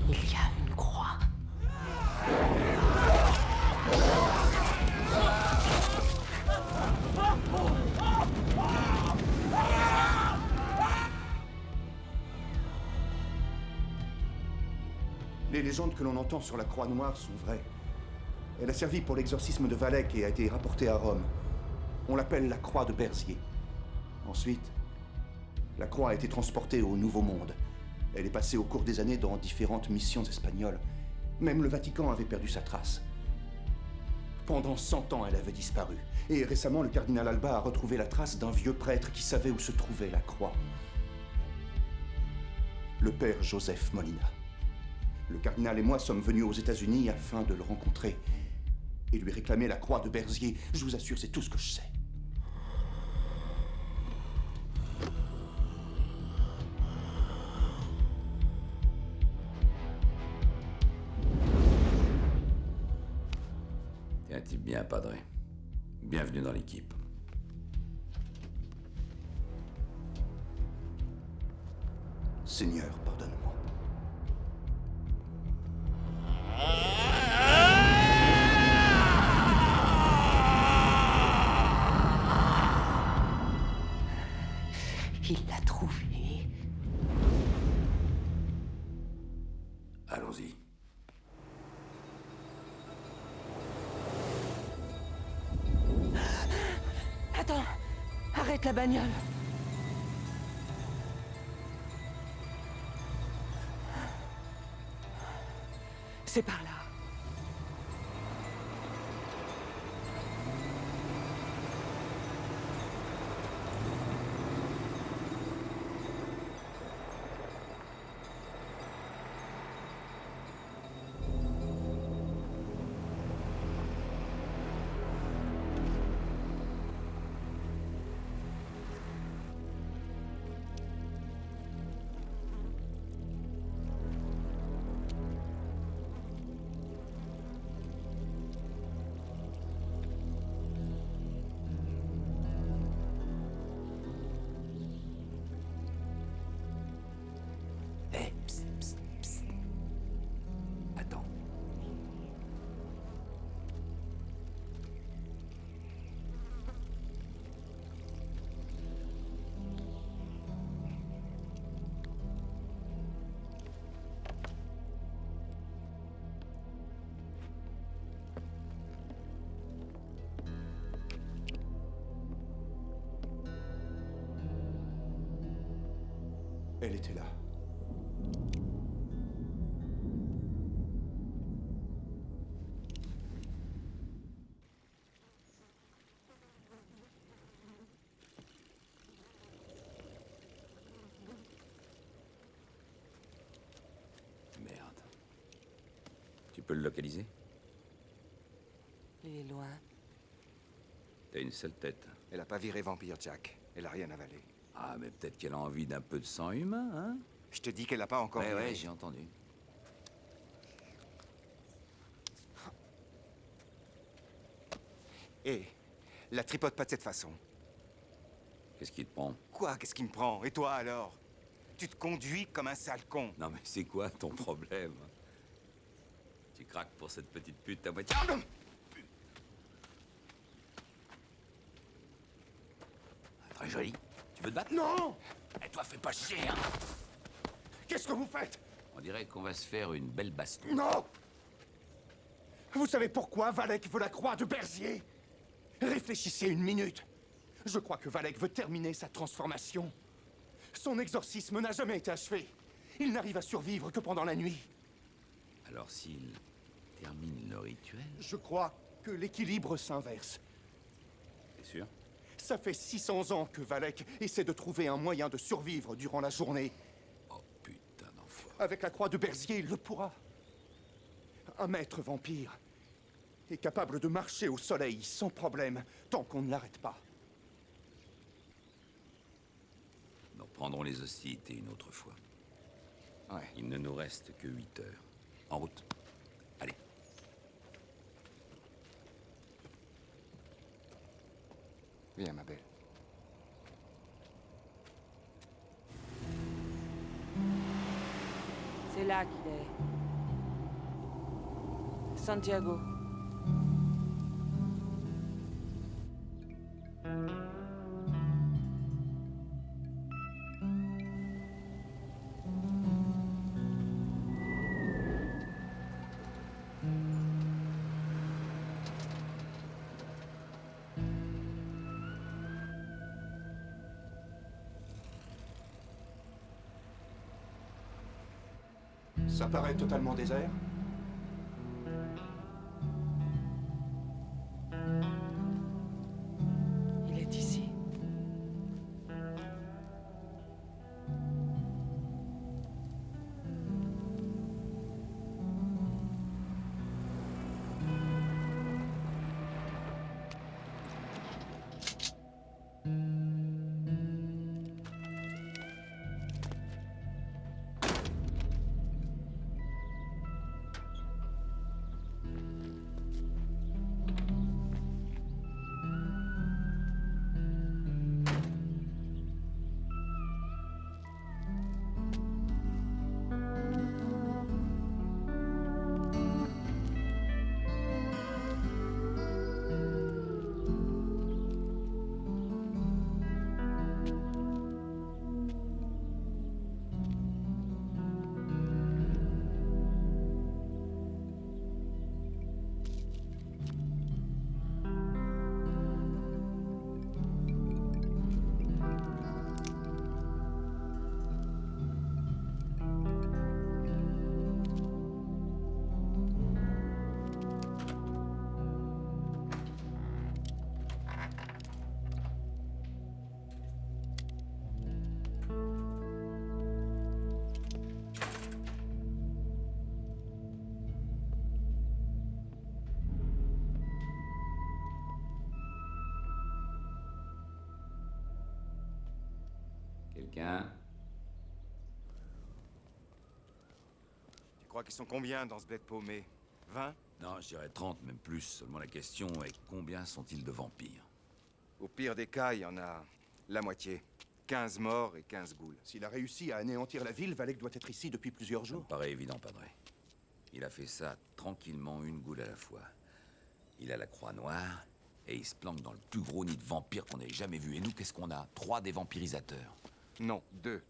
Il y a une croix.
Les légendes que l'on entend sur la Croix Noire sont vraies. Elle a servi pour l'exorcisme de Valek et a été rapportée à Rome. On l'appelle la Croix de Berzier. Ensuite, la croix a été transportée au Nouveau Monde. Elle est passée au cours des années dans différentes missions espagnoles. Même le Vatican avait perdu sa trace. Pendant 100 ans, elle avait disparu. Et récemment, le cardinal Alba a retrouvé la trace d'un vieux prêtre qui savait où se trouvait la croix. Le père Joseph Molina. Le cardinal et moi sommes venus aux États-Unis afin de le rencontrer et lui réclamer la croix de Berzier. Je vous assure, c'est tout ce que je sais.
T'es un type bien, Padre. Bienvenue dans l'équipe.
Seigneur, pardonne-moi.
Il l'a trouvé.
Allons-y.
Attends, arrête la bagnole. C'est par là.
Attends.
Elle était là.
Merde. Tu peux le localiser?
Il est loin.
T'as une sale tête.
Elle a pas viré vampire, Jack. Elle a rien avalé.
Ah, mais peut-être qu'elle a envie d'un peu de sang humain, hein?
Je te dis qu'elle a pas encore
Ouais,
viré.
ouais, j'ai entendu.
Hé, la tripote pas de cette façon.
Qu'est-ce qui te prend?
Quoi, qu'est-ce qui me prend? Et toi alors? Tu te conduis comme un sale con.
Non mais c'est quoi ton problème? Tu craques pour cette petite pute à moitié... Très joli. Tu veux te battre?
Non!
Et toi, fais pas chier, hein!
Qu'est-ce que vous faites?
On dirait qu'on va se faire une belle baston.
Non! Vous savez pourquoi Valek veut la croix de Berzier? Réfléchissez une minute. Je crois que Valek veut terminer sa transformation. Son exorcisme n'a jamais été achevé. Il n'arrive à survivre que pendant la nuit.
Alors s'il termine le rituel...
Je crois que l'équilibre s'inverse.
T'es sûr?
Ça fait 600 ans que Valek essaie de trouver un moyen de survivre durant la journée.
Oh putain d'enfoiré.
Avec la croix de Berzier, il le pourra. Un maître vampire est capable de marcher au soleil sans problème, tant qu'on ne l'arrête pas.
Nous reprendrons les hostilités une autre fois.
Ouais.
Il ne nous reste que 8 heures. En route. Allez.
Viens, ma belle.
C'est là qu'il est. Santiago.
Ça paraît totalement désert.
Il est ici.
Quelqu'un?
Tu crois qu'ils sont combien dans ce bled paumé? 20?
Non, je dirais 30, même plus. Seulement la question est combien sont-ils de vampires?
Au pire des cas, il y en a la moitié. 15 morts et 15 ghouls.
S'il a réussi à anéantir la ville, Valek doit être ici depuis plusieurs jours.
Ça me paraît évident, Padre. Il a fait ça tranquillement, une goule à la fois. Il a la croix noire, et il se planque dans le plus gros nid de vampires qu'on ait jamais vu. Et nous, qu'est-ce qu'on a? 3 des vampirisateurs.
Non, 2.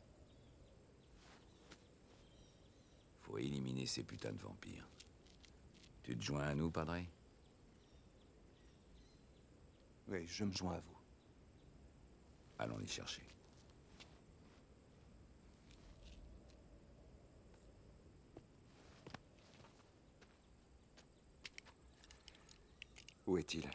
Faut éliminer ces putains de vampires. Tu te joins à nous, Padre?
Oui, je me joins à vous.
Allons les chercher.
Où est-il?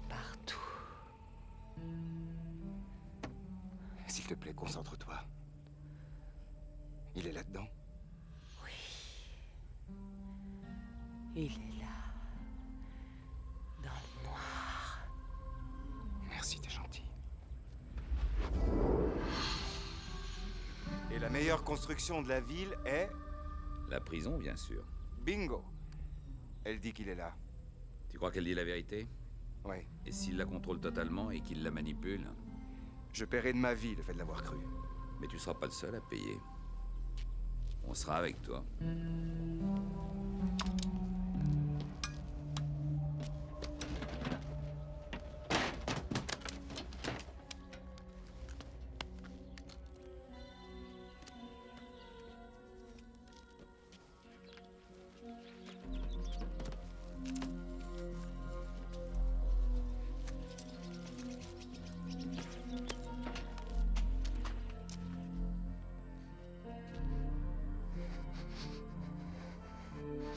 Partout.
S'il te plaît, concentre-toi. Il est là-dedans?
Il est là. Dans le noir.
Merci, t'es gentil. meilleure construction de la ville est...
La prison, bien sûr.
Bingo. Elle dit qu'il est là.
Tu crois qu'elle dit la vérité?
Oui.
Et s'il la contrôle totalement et qu'il la manipule?
Je paierai de ma vie le fait de l'avoir cru.
Mais tu seras pas le seul à payer. On sera avec toi.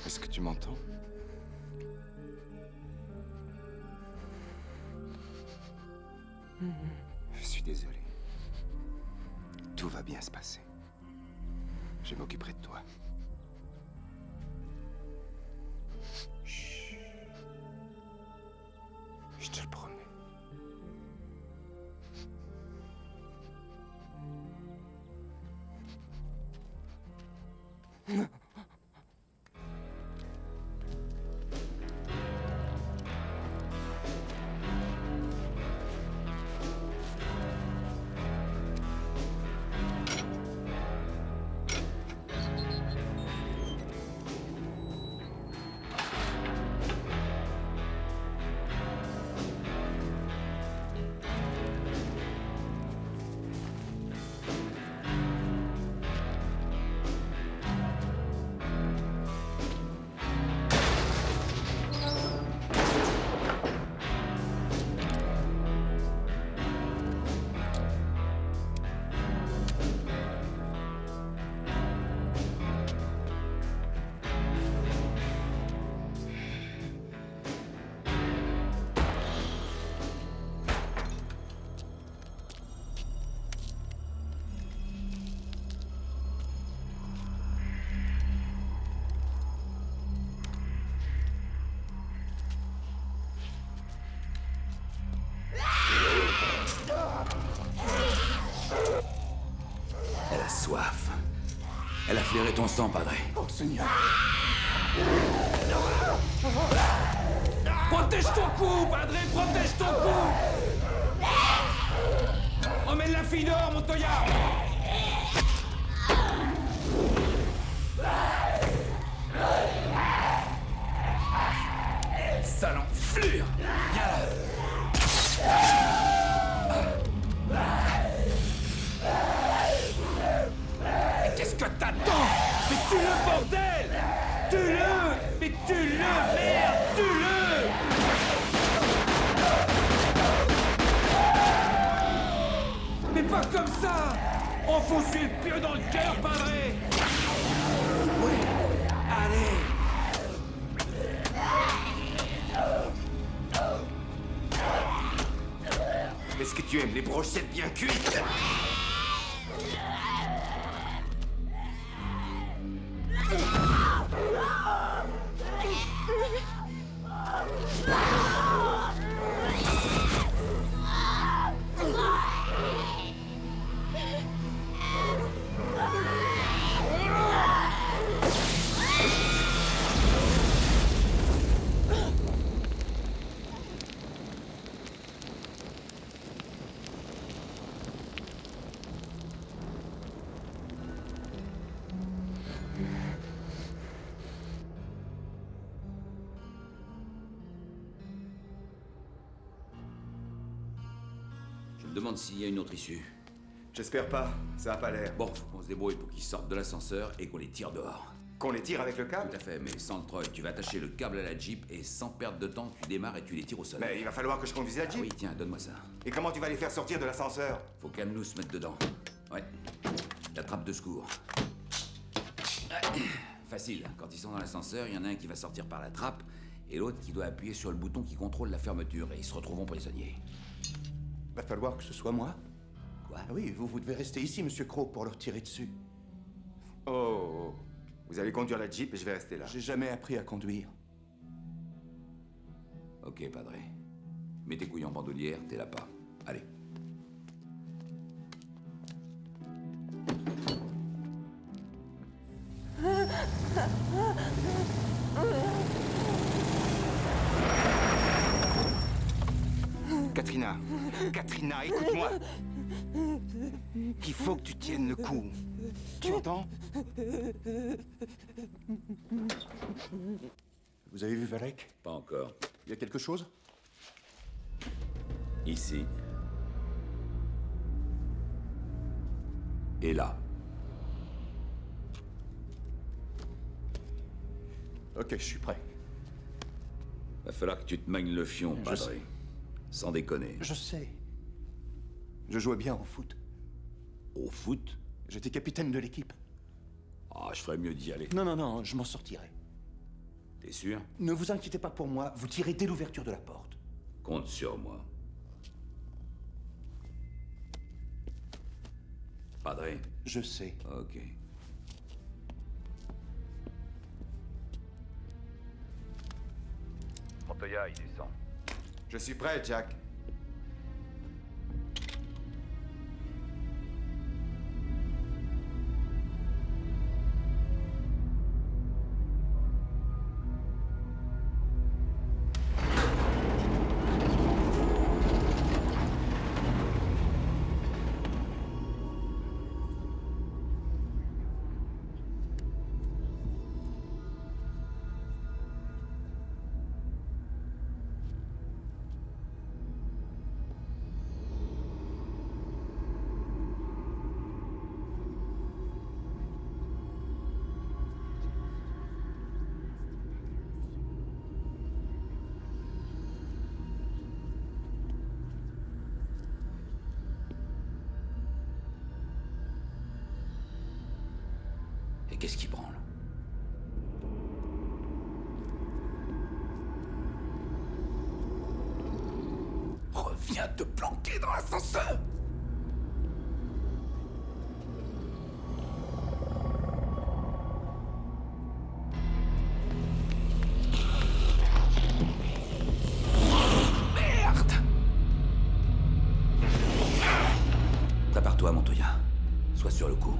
Est-ce que tu m'entends? Je suis désolé. Tout va bien se passer. Je m'occuperai de toi. Chut. Je te le promets.
Elle a soif. Elle a flairé ton sang, padre.
Oh, Seigneur.
Protège ton cou, padre, protège ton cou. Emmène la fille dehors, Montoya. Sale enflure. Viens là. Mais qu'est-ce que t'attends? Mais tue-le, bordel! Tue-le! Mais tue-le, merde! Tue-le! Mais pas comme ça! Enfonce-lui le pieu dans le cœur, padre! Oui! Allez!
Est-ce que tu aimes les brochettes bien cuites?
Je me demande s'il y a une autre issue.
J'espère pas, ça a pas l'air.
Bon, faut qu'on se débrouille pour qu'ils sortent de l'ascenseur et qu'on les tire dehors.
Qu'on les tire avec le câble?
Tout à fait, mais sans le Troy, tu vas attacher le câble à la Jeep et sans perdre de temps, tu démarres et tu les tires au sol.
Mais il va falloir que je conduise la Jeep.
Ah oui, tiens, donne-moi ça.
Et comment tu vas les faire sortir de l'ascenseur?
Faut qu'Amnou se mette dedans. Ouais. La trappe de secours. Ouais. Facile, quand ils sont dans l'ascenseur, il y en a un qui va sortir par la trappe et l'autre qui doit appuyer sur le bouton qui contrôle la fermeture et ils se retrouveront prisonniers.
Va falloir que ce soit moi.
Quoi?
Ah oui, vous devez rester ici, Monsieur Crow, pour leur tirer dessus.
Oh, vous allez conduire la Jeep et je vais rester là.
J'ai jamais appris à conduire.
Ok, padre. Mets tes couilles en bandoulière, t'es là-bas. Allez.
Katrina, Katrina, écoute-moi. Il faut que tu tiennes le coup. Tu entends?
Vous avez vu Valek?
Pas encore.
Il y a quelque chose?
Ici. Et là.
Ok, je suis prêt.
Va falloir que tu te magnes le fion,
Je
Padre.
sais.
Sans déconner.
Je sais. Je jouais bien au foot.
Au foot?
J'étais capitaine de l'équipe.
Ah, je ferais mieux d'y aller.
Non, non, non, je m'en sortirai.
T'es sûr?
Ne vous inquiétez pas pour moi, vous tirez dès l'ouverture de la porte.
Compte sur moi. Padre?
Je sais.
Ok.
Montoya, il descend. Je suis prêt, Jack.
Et qu'est-ce qui branle? Reviens te planquer dans l'ascenseur! Merde! Prépare-toi, Montoya. Sois sur le coup.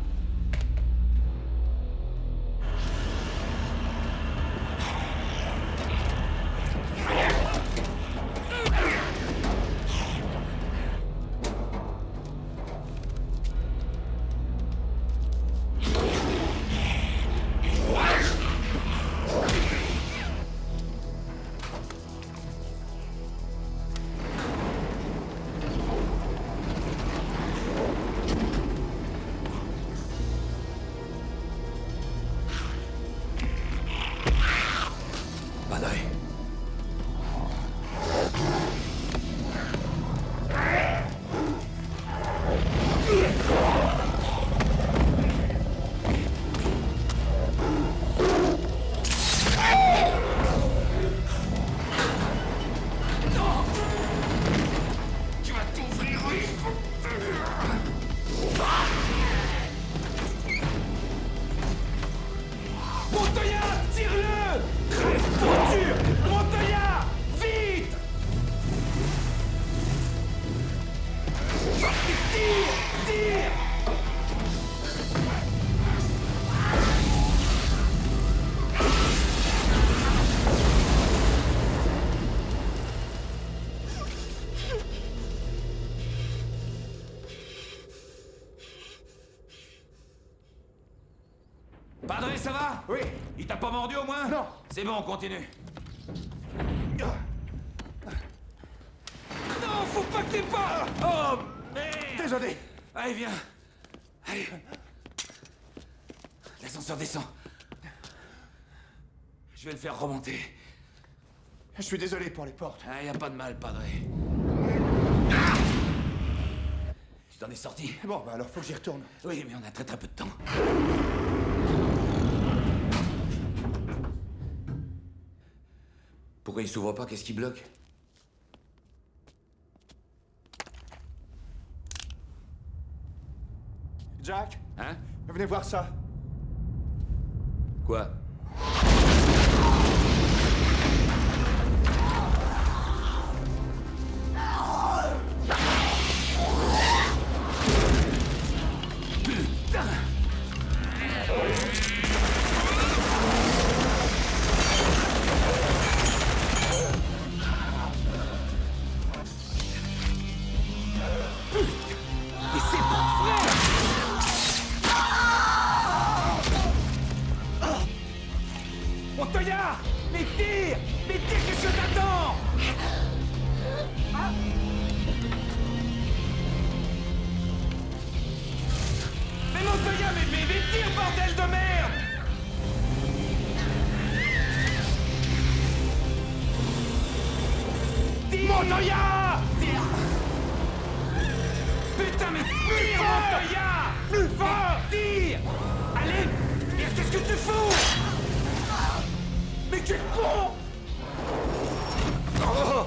Padre, ça va?
Oui.
Il t'a pas mordu au moins?
Non.
C'est bon, on continue.
Non, faut pas que t'aies pas.
Oh, merde!
Désolé.
Allez, viens. Allez. L'ascenseur descend. Je vais le faire remonter.
Je suis désolé pour les portes.
Ah, y a pas de mal, Padre. Tu t'en es sorti?
Bon, bah alors faut que j'y retourne.
Oui, mais on a très peu de temps. Pourquoi il s'ouvre pas? Qu'est-ce qui bloque?
Jack?
Hein?
Venez voir ça.
Quoi? Putain!
Montoya! Mais tire! Mais tire, qu'est-ce que t'attends? Mais Montoya, mais tire, bordel de merde! Tire! Montoya! Tire! Putain, mais tire, Montoya! Plus fort! Tire! Allez! Tire, qu'est-ce que tu fous? Mais quel con!
Oh,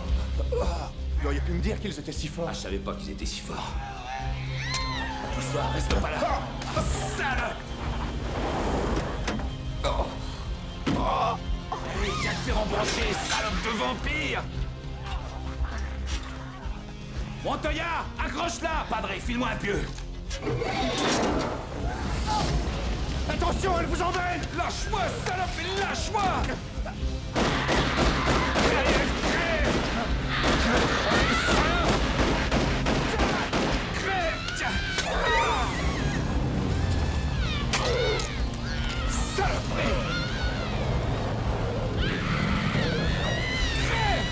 vous auriez pu me dire qu'ils étaient si forts.
Ah, je savais pas qu'ils étaient si forts.
Pousse-toi, reste pas là! Oh, salope! Oh! Oh! Allez, viens te faire embrancher, salope de vampire! Montoya, accroche-la! Padre, file-moi un pieu! Attention, elle vous emmène! Lâche-moi, salope, lâche-moi! Crève, crève! Crève, tiens! Saloperie! Crève!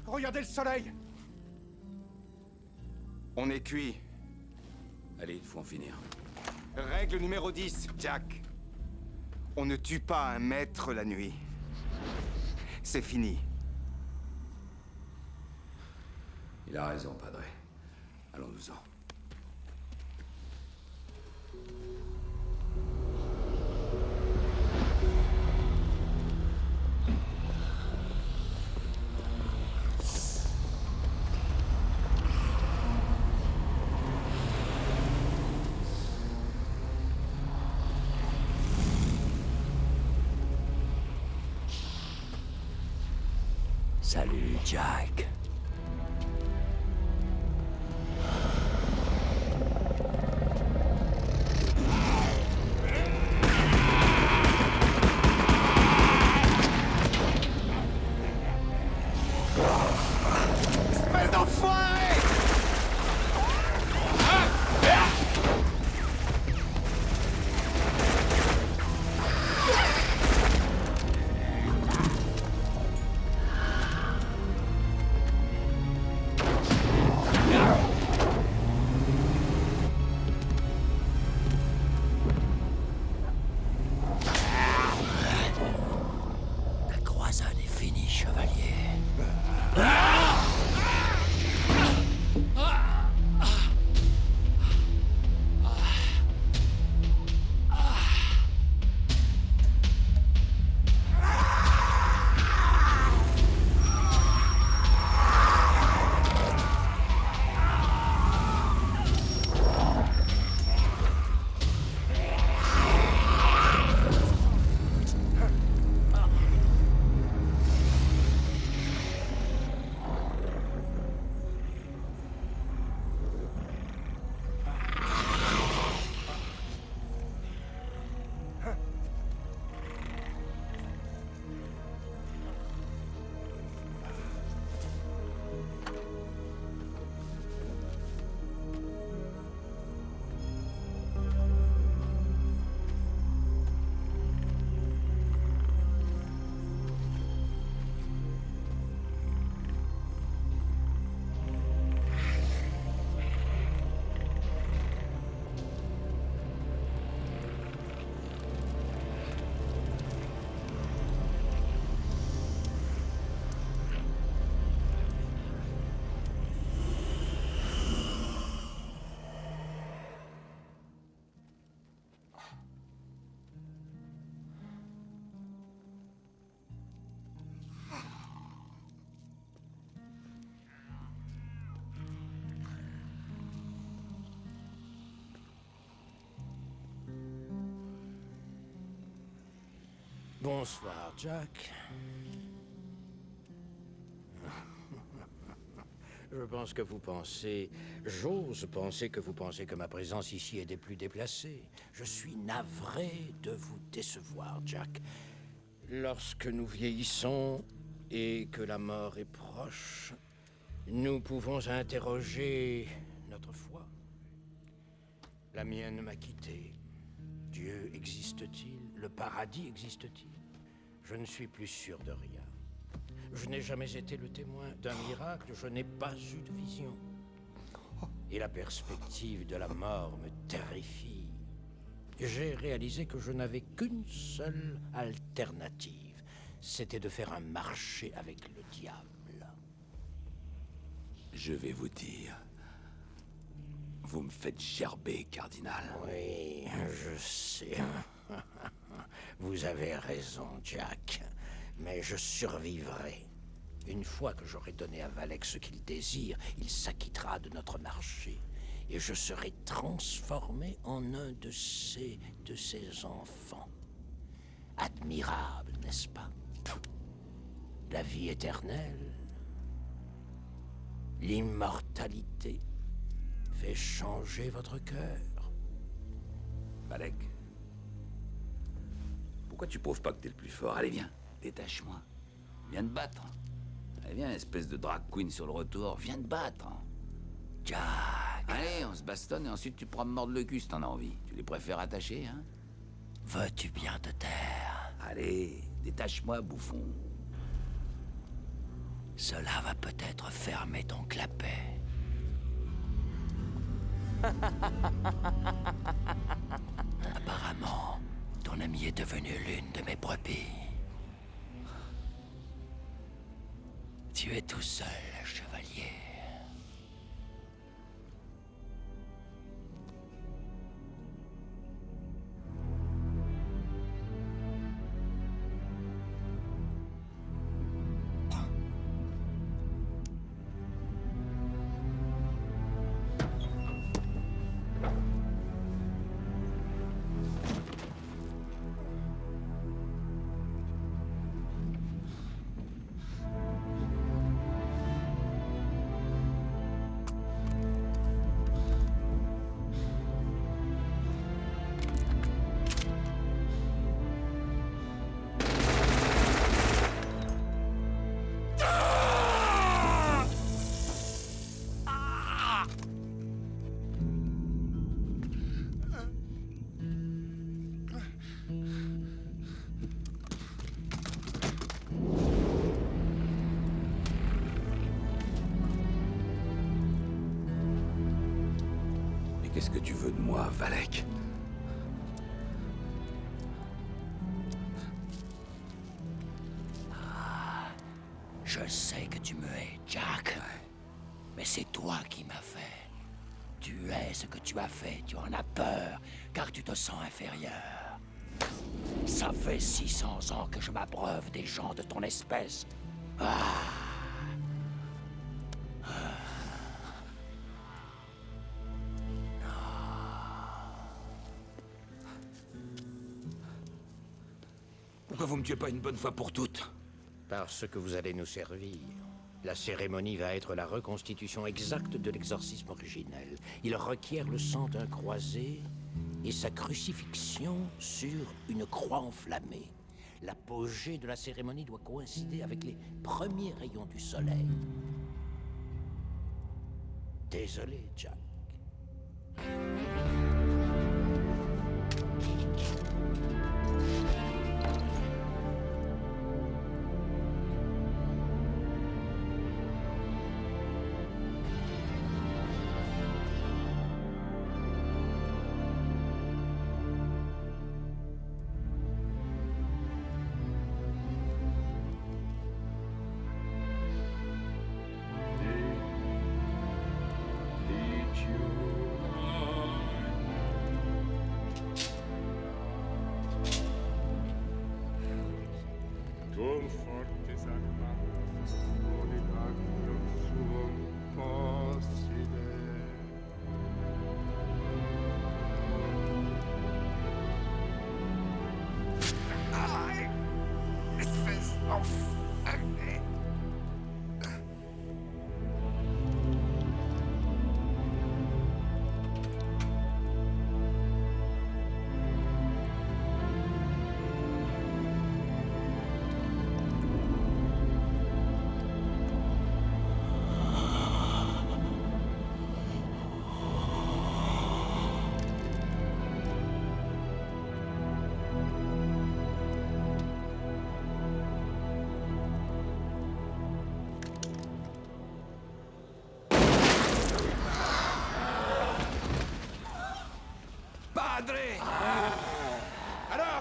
Regardez le soleil.
On est cuit.
Allez, il faut en finir.
Règle numéro 10, Jack. On ne tue pas un maître la nuit. C'est fini.
Il a raison, Padre. Allons-nous-en.
Salut, Jack.
Espèce d'enfoiré!
Ta croisade est finie, chevalier.
Bonsoir, Jack. Je pense que vous pensez... J'ose penser que vous pensez que ma présence ici est des plus déplacées. Je suis navré de vous décevoir, Jack. Lorsque nous vieillissons et que la mort est proche, nous pouvons interroger notre foi. La mienne m'a quitté. Dieu existe-t-il? Le paradis existe-t-il? Je ne suis plus sûr de rien. Je n'ai jamais été le témoin d'un miracle, je n'ai pas eu de vision. Et la perspective de la mort me terrifie. J'ai réalisé que je n'avais qu'une seule alternative. C'était de faire un marché avec le diable.
Je vais vous dire... Vous me faites gerber, cardinal.
Oui, je sais. Vous avez raison, Jack. Mais je survivrai. Une fois que j'aurai donné à Valek ce qu'il désire, il s'acquittera de notre marché. Et je serai transformé en un de ses enfants. Admirable, n'est-ce pas? La vie éternelle, l'immortalité fait changer votre cœur.
Valek, pourquoi tu prouves pas que t'es le plus fort? Allez, viens, détache-moi. Viens te battre. Allez, viens, espèce de drag queen sur le retour. Viens te battre. Jack. Allez, on se bastonne et ensuite tu pourras me mordre le cul si t'en as envie. Tu les préfères attachés, hein?
Veux-tu bien te taire?
Allez, détache-moi, bouffon.
Cela va peut-être fermer ton clapet. Apparemment, ton ami est devenu l'une de mes brebis. Tu es tout seul, chevalier.
Qu'est-ce que tu veux de moi, Valek?
Je sais que tu me hais, Jack. Mais c'est toi qui m'as fait. Tu hais ce que tu as fait, tu en as peur, car tu te sens inférieur. Ça fait 600 ans que je m'abreuve des gens de ton espèce.
Pourquoi vous me tuez pas une bonne fois pour toutes?
Parce que vous allez nous servir. La cérémonie va être la reconstitution exacte de l'exorcisme originel. Il requiert le sang d'un croisé et sa crucifixion sur une croix enflammée. L'apogée de la cérémonie doit coïncider avec les premiers rayons du soleil. Désolé, Jack.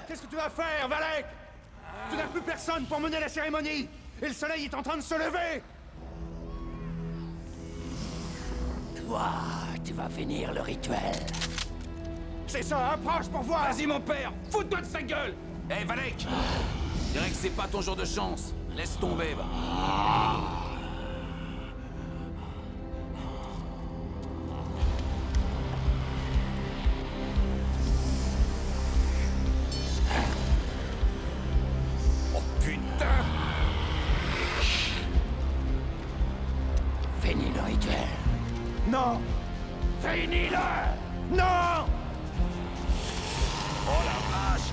Qu'est-ce que tu vas faire, Valek? Tu n'as plus personne pour mener la cérémonie! Et le soleil est en train de se lever!
Toi, tu vas finir le rituel.
C'est ça, approche pour voir!
Vas-y, mon père! Fous-toi de sa gueule! Hé, Valek! Je dirais que c'est pas ton jour de chance. Laisse tomber, va.
Oh putain! Finis le rituel.
Non!
Finis-le!
Non!
Oh la vache!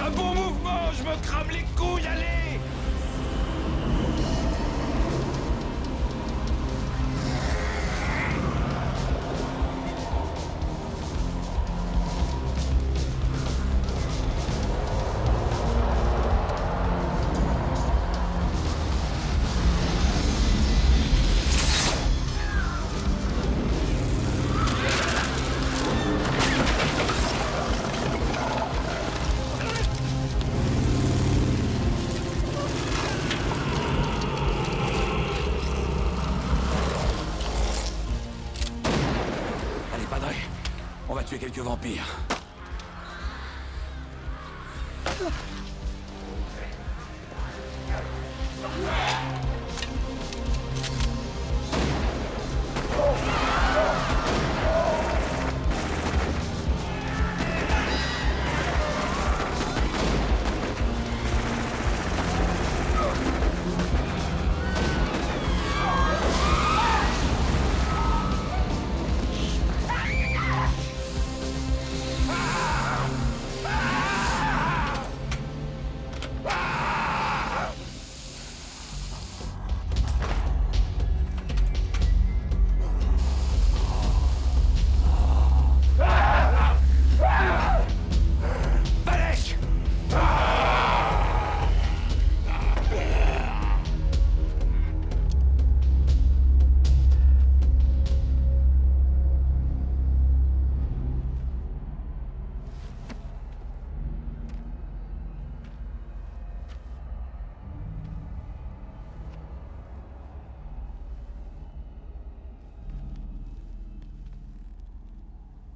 Un bon mouvement, je me crame les couilles, allez!
Allez, Padre, on va tuer quelques vampires.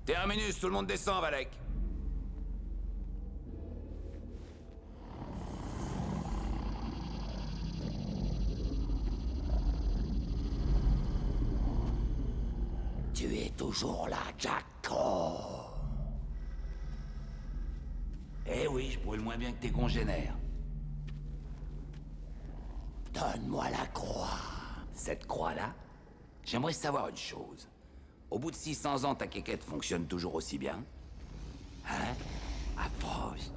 Terminus, tout le monde descend, Valek.
Tu es toujours là, Jacko.
Eh oui, je brûle moins bien que tes congénères.
Donne-moi la croix.
Cette croix-là, j'aimerais savoir une chose. Au bout de 600 ans, ta quéquette fonctionne toujours aussi bien? Hein? Approche.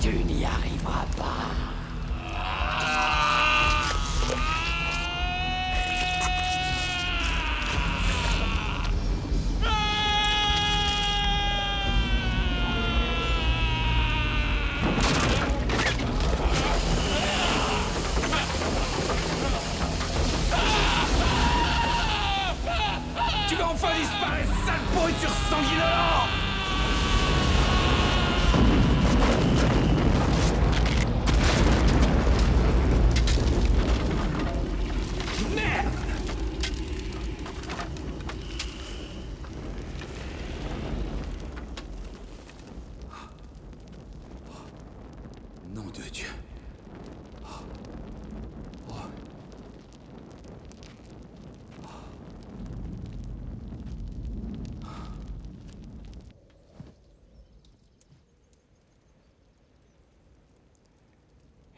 Tu n'y arriveras pas.
Tu vas enfin disparaître, sale pourriture sanguinolente! Merde!
Nom de Dieu.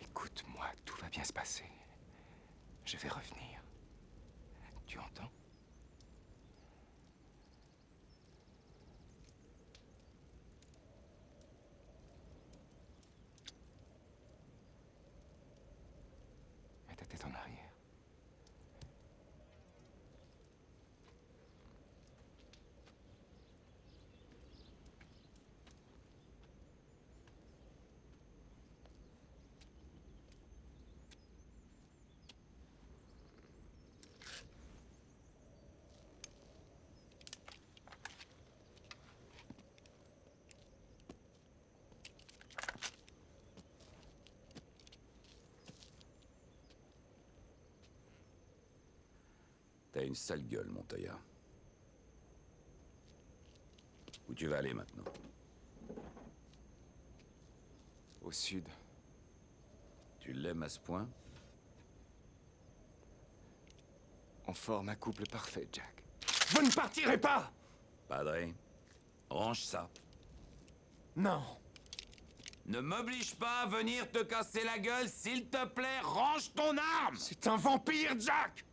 Écoute-moi, tout va bien se passer. Je vais revenir. Tu entends? tête en arrière.
T'as une sale gueule, Montoya. Où tu vas aller maintenant?
Au sud.
Tu l'aimes à ce point?
On forme un couple parfait, Jack.
Vous ne partirez pas!
Padre, range ça.
Non.
Ne m'oblige pas à venir te casser la gueule, s'il te plaît, range ton arme!
C'est un vampire, Jack!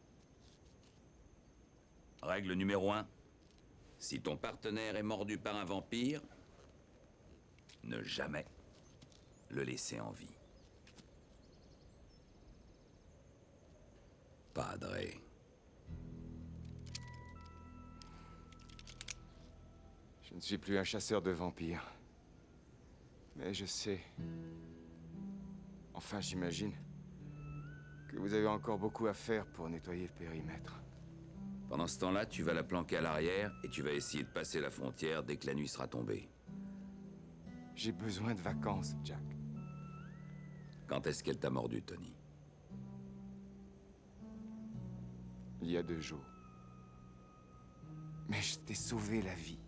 Règle numéro 1. Si ton partenaire est mordu par un vampire, ne jamais le laisser en vie. Padre.
Je ne suis plus un chasseur de vampires. Mais je sais... Enfin, j'imagine... que vous avez encore beaucoup à faire pour nettoyer le périmètre.
Pendant ce temps-là, tu vas la planquer à l'arrière et tu vas essayer de passer la frontière dès que la nuit sera tombée.
J'ai besoin de vacances, Jack.
Quand est-ce qu'elle t'a mordu, Tony?
Il y a 2 jours. Mais je t'ai sauvé la vie.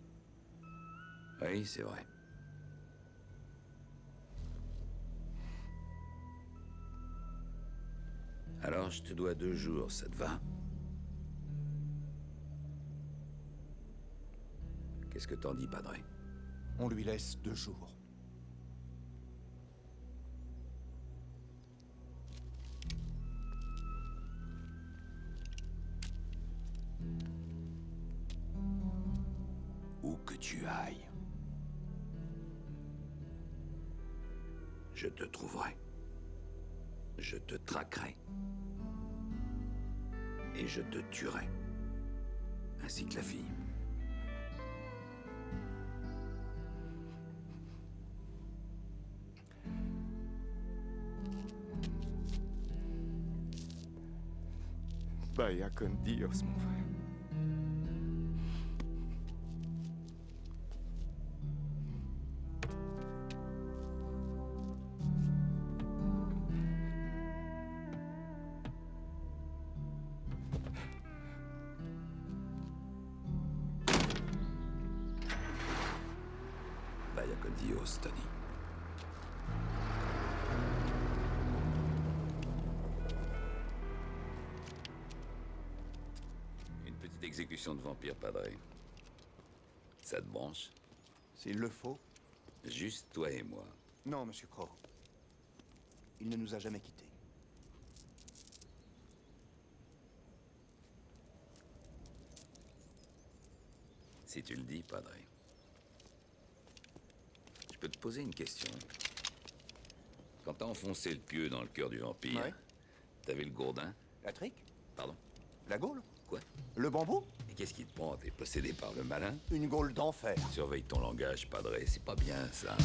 Oui, c'est vrai. Alors, je te dois 2 jours, ça te va? Qu'est-ce que t'en dis, Padre?
On lui laisse 2 jours.
Où que tu ailles, je te trouverai. Je te traquerai. Et je te tuerai. Ainsi que la fille.
Vaya con Dios, mon frère.
Vaya con Dios, Tony. Une petite exécution de vampire, Padre. Ça te branche?
S'il le faut.
Juste toi et moi.
Non, Monsieur Crow. Il ne nous a jamais quittés.
Si tu le dis, Padre. Je peux te poser une question. Quand t'as enfoncé le pieu dans le cœur du vampire,
Ouais.
t'avais le gourdin?
La trique?
Pardon?
La Gaule?
Quoi?
Le bambou?
Et qu'est-ce qui te prend? T'es possédé par le malin?
Une Gaule d'enfer.
Surveille ton langage, Padre, c'est pas bien, ça.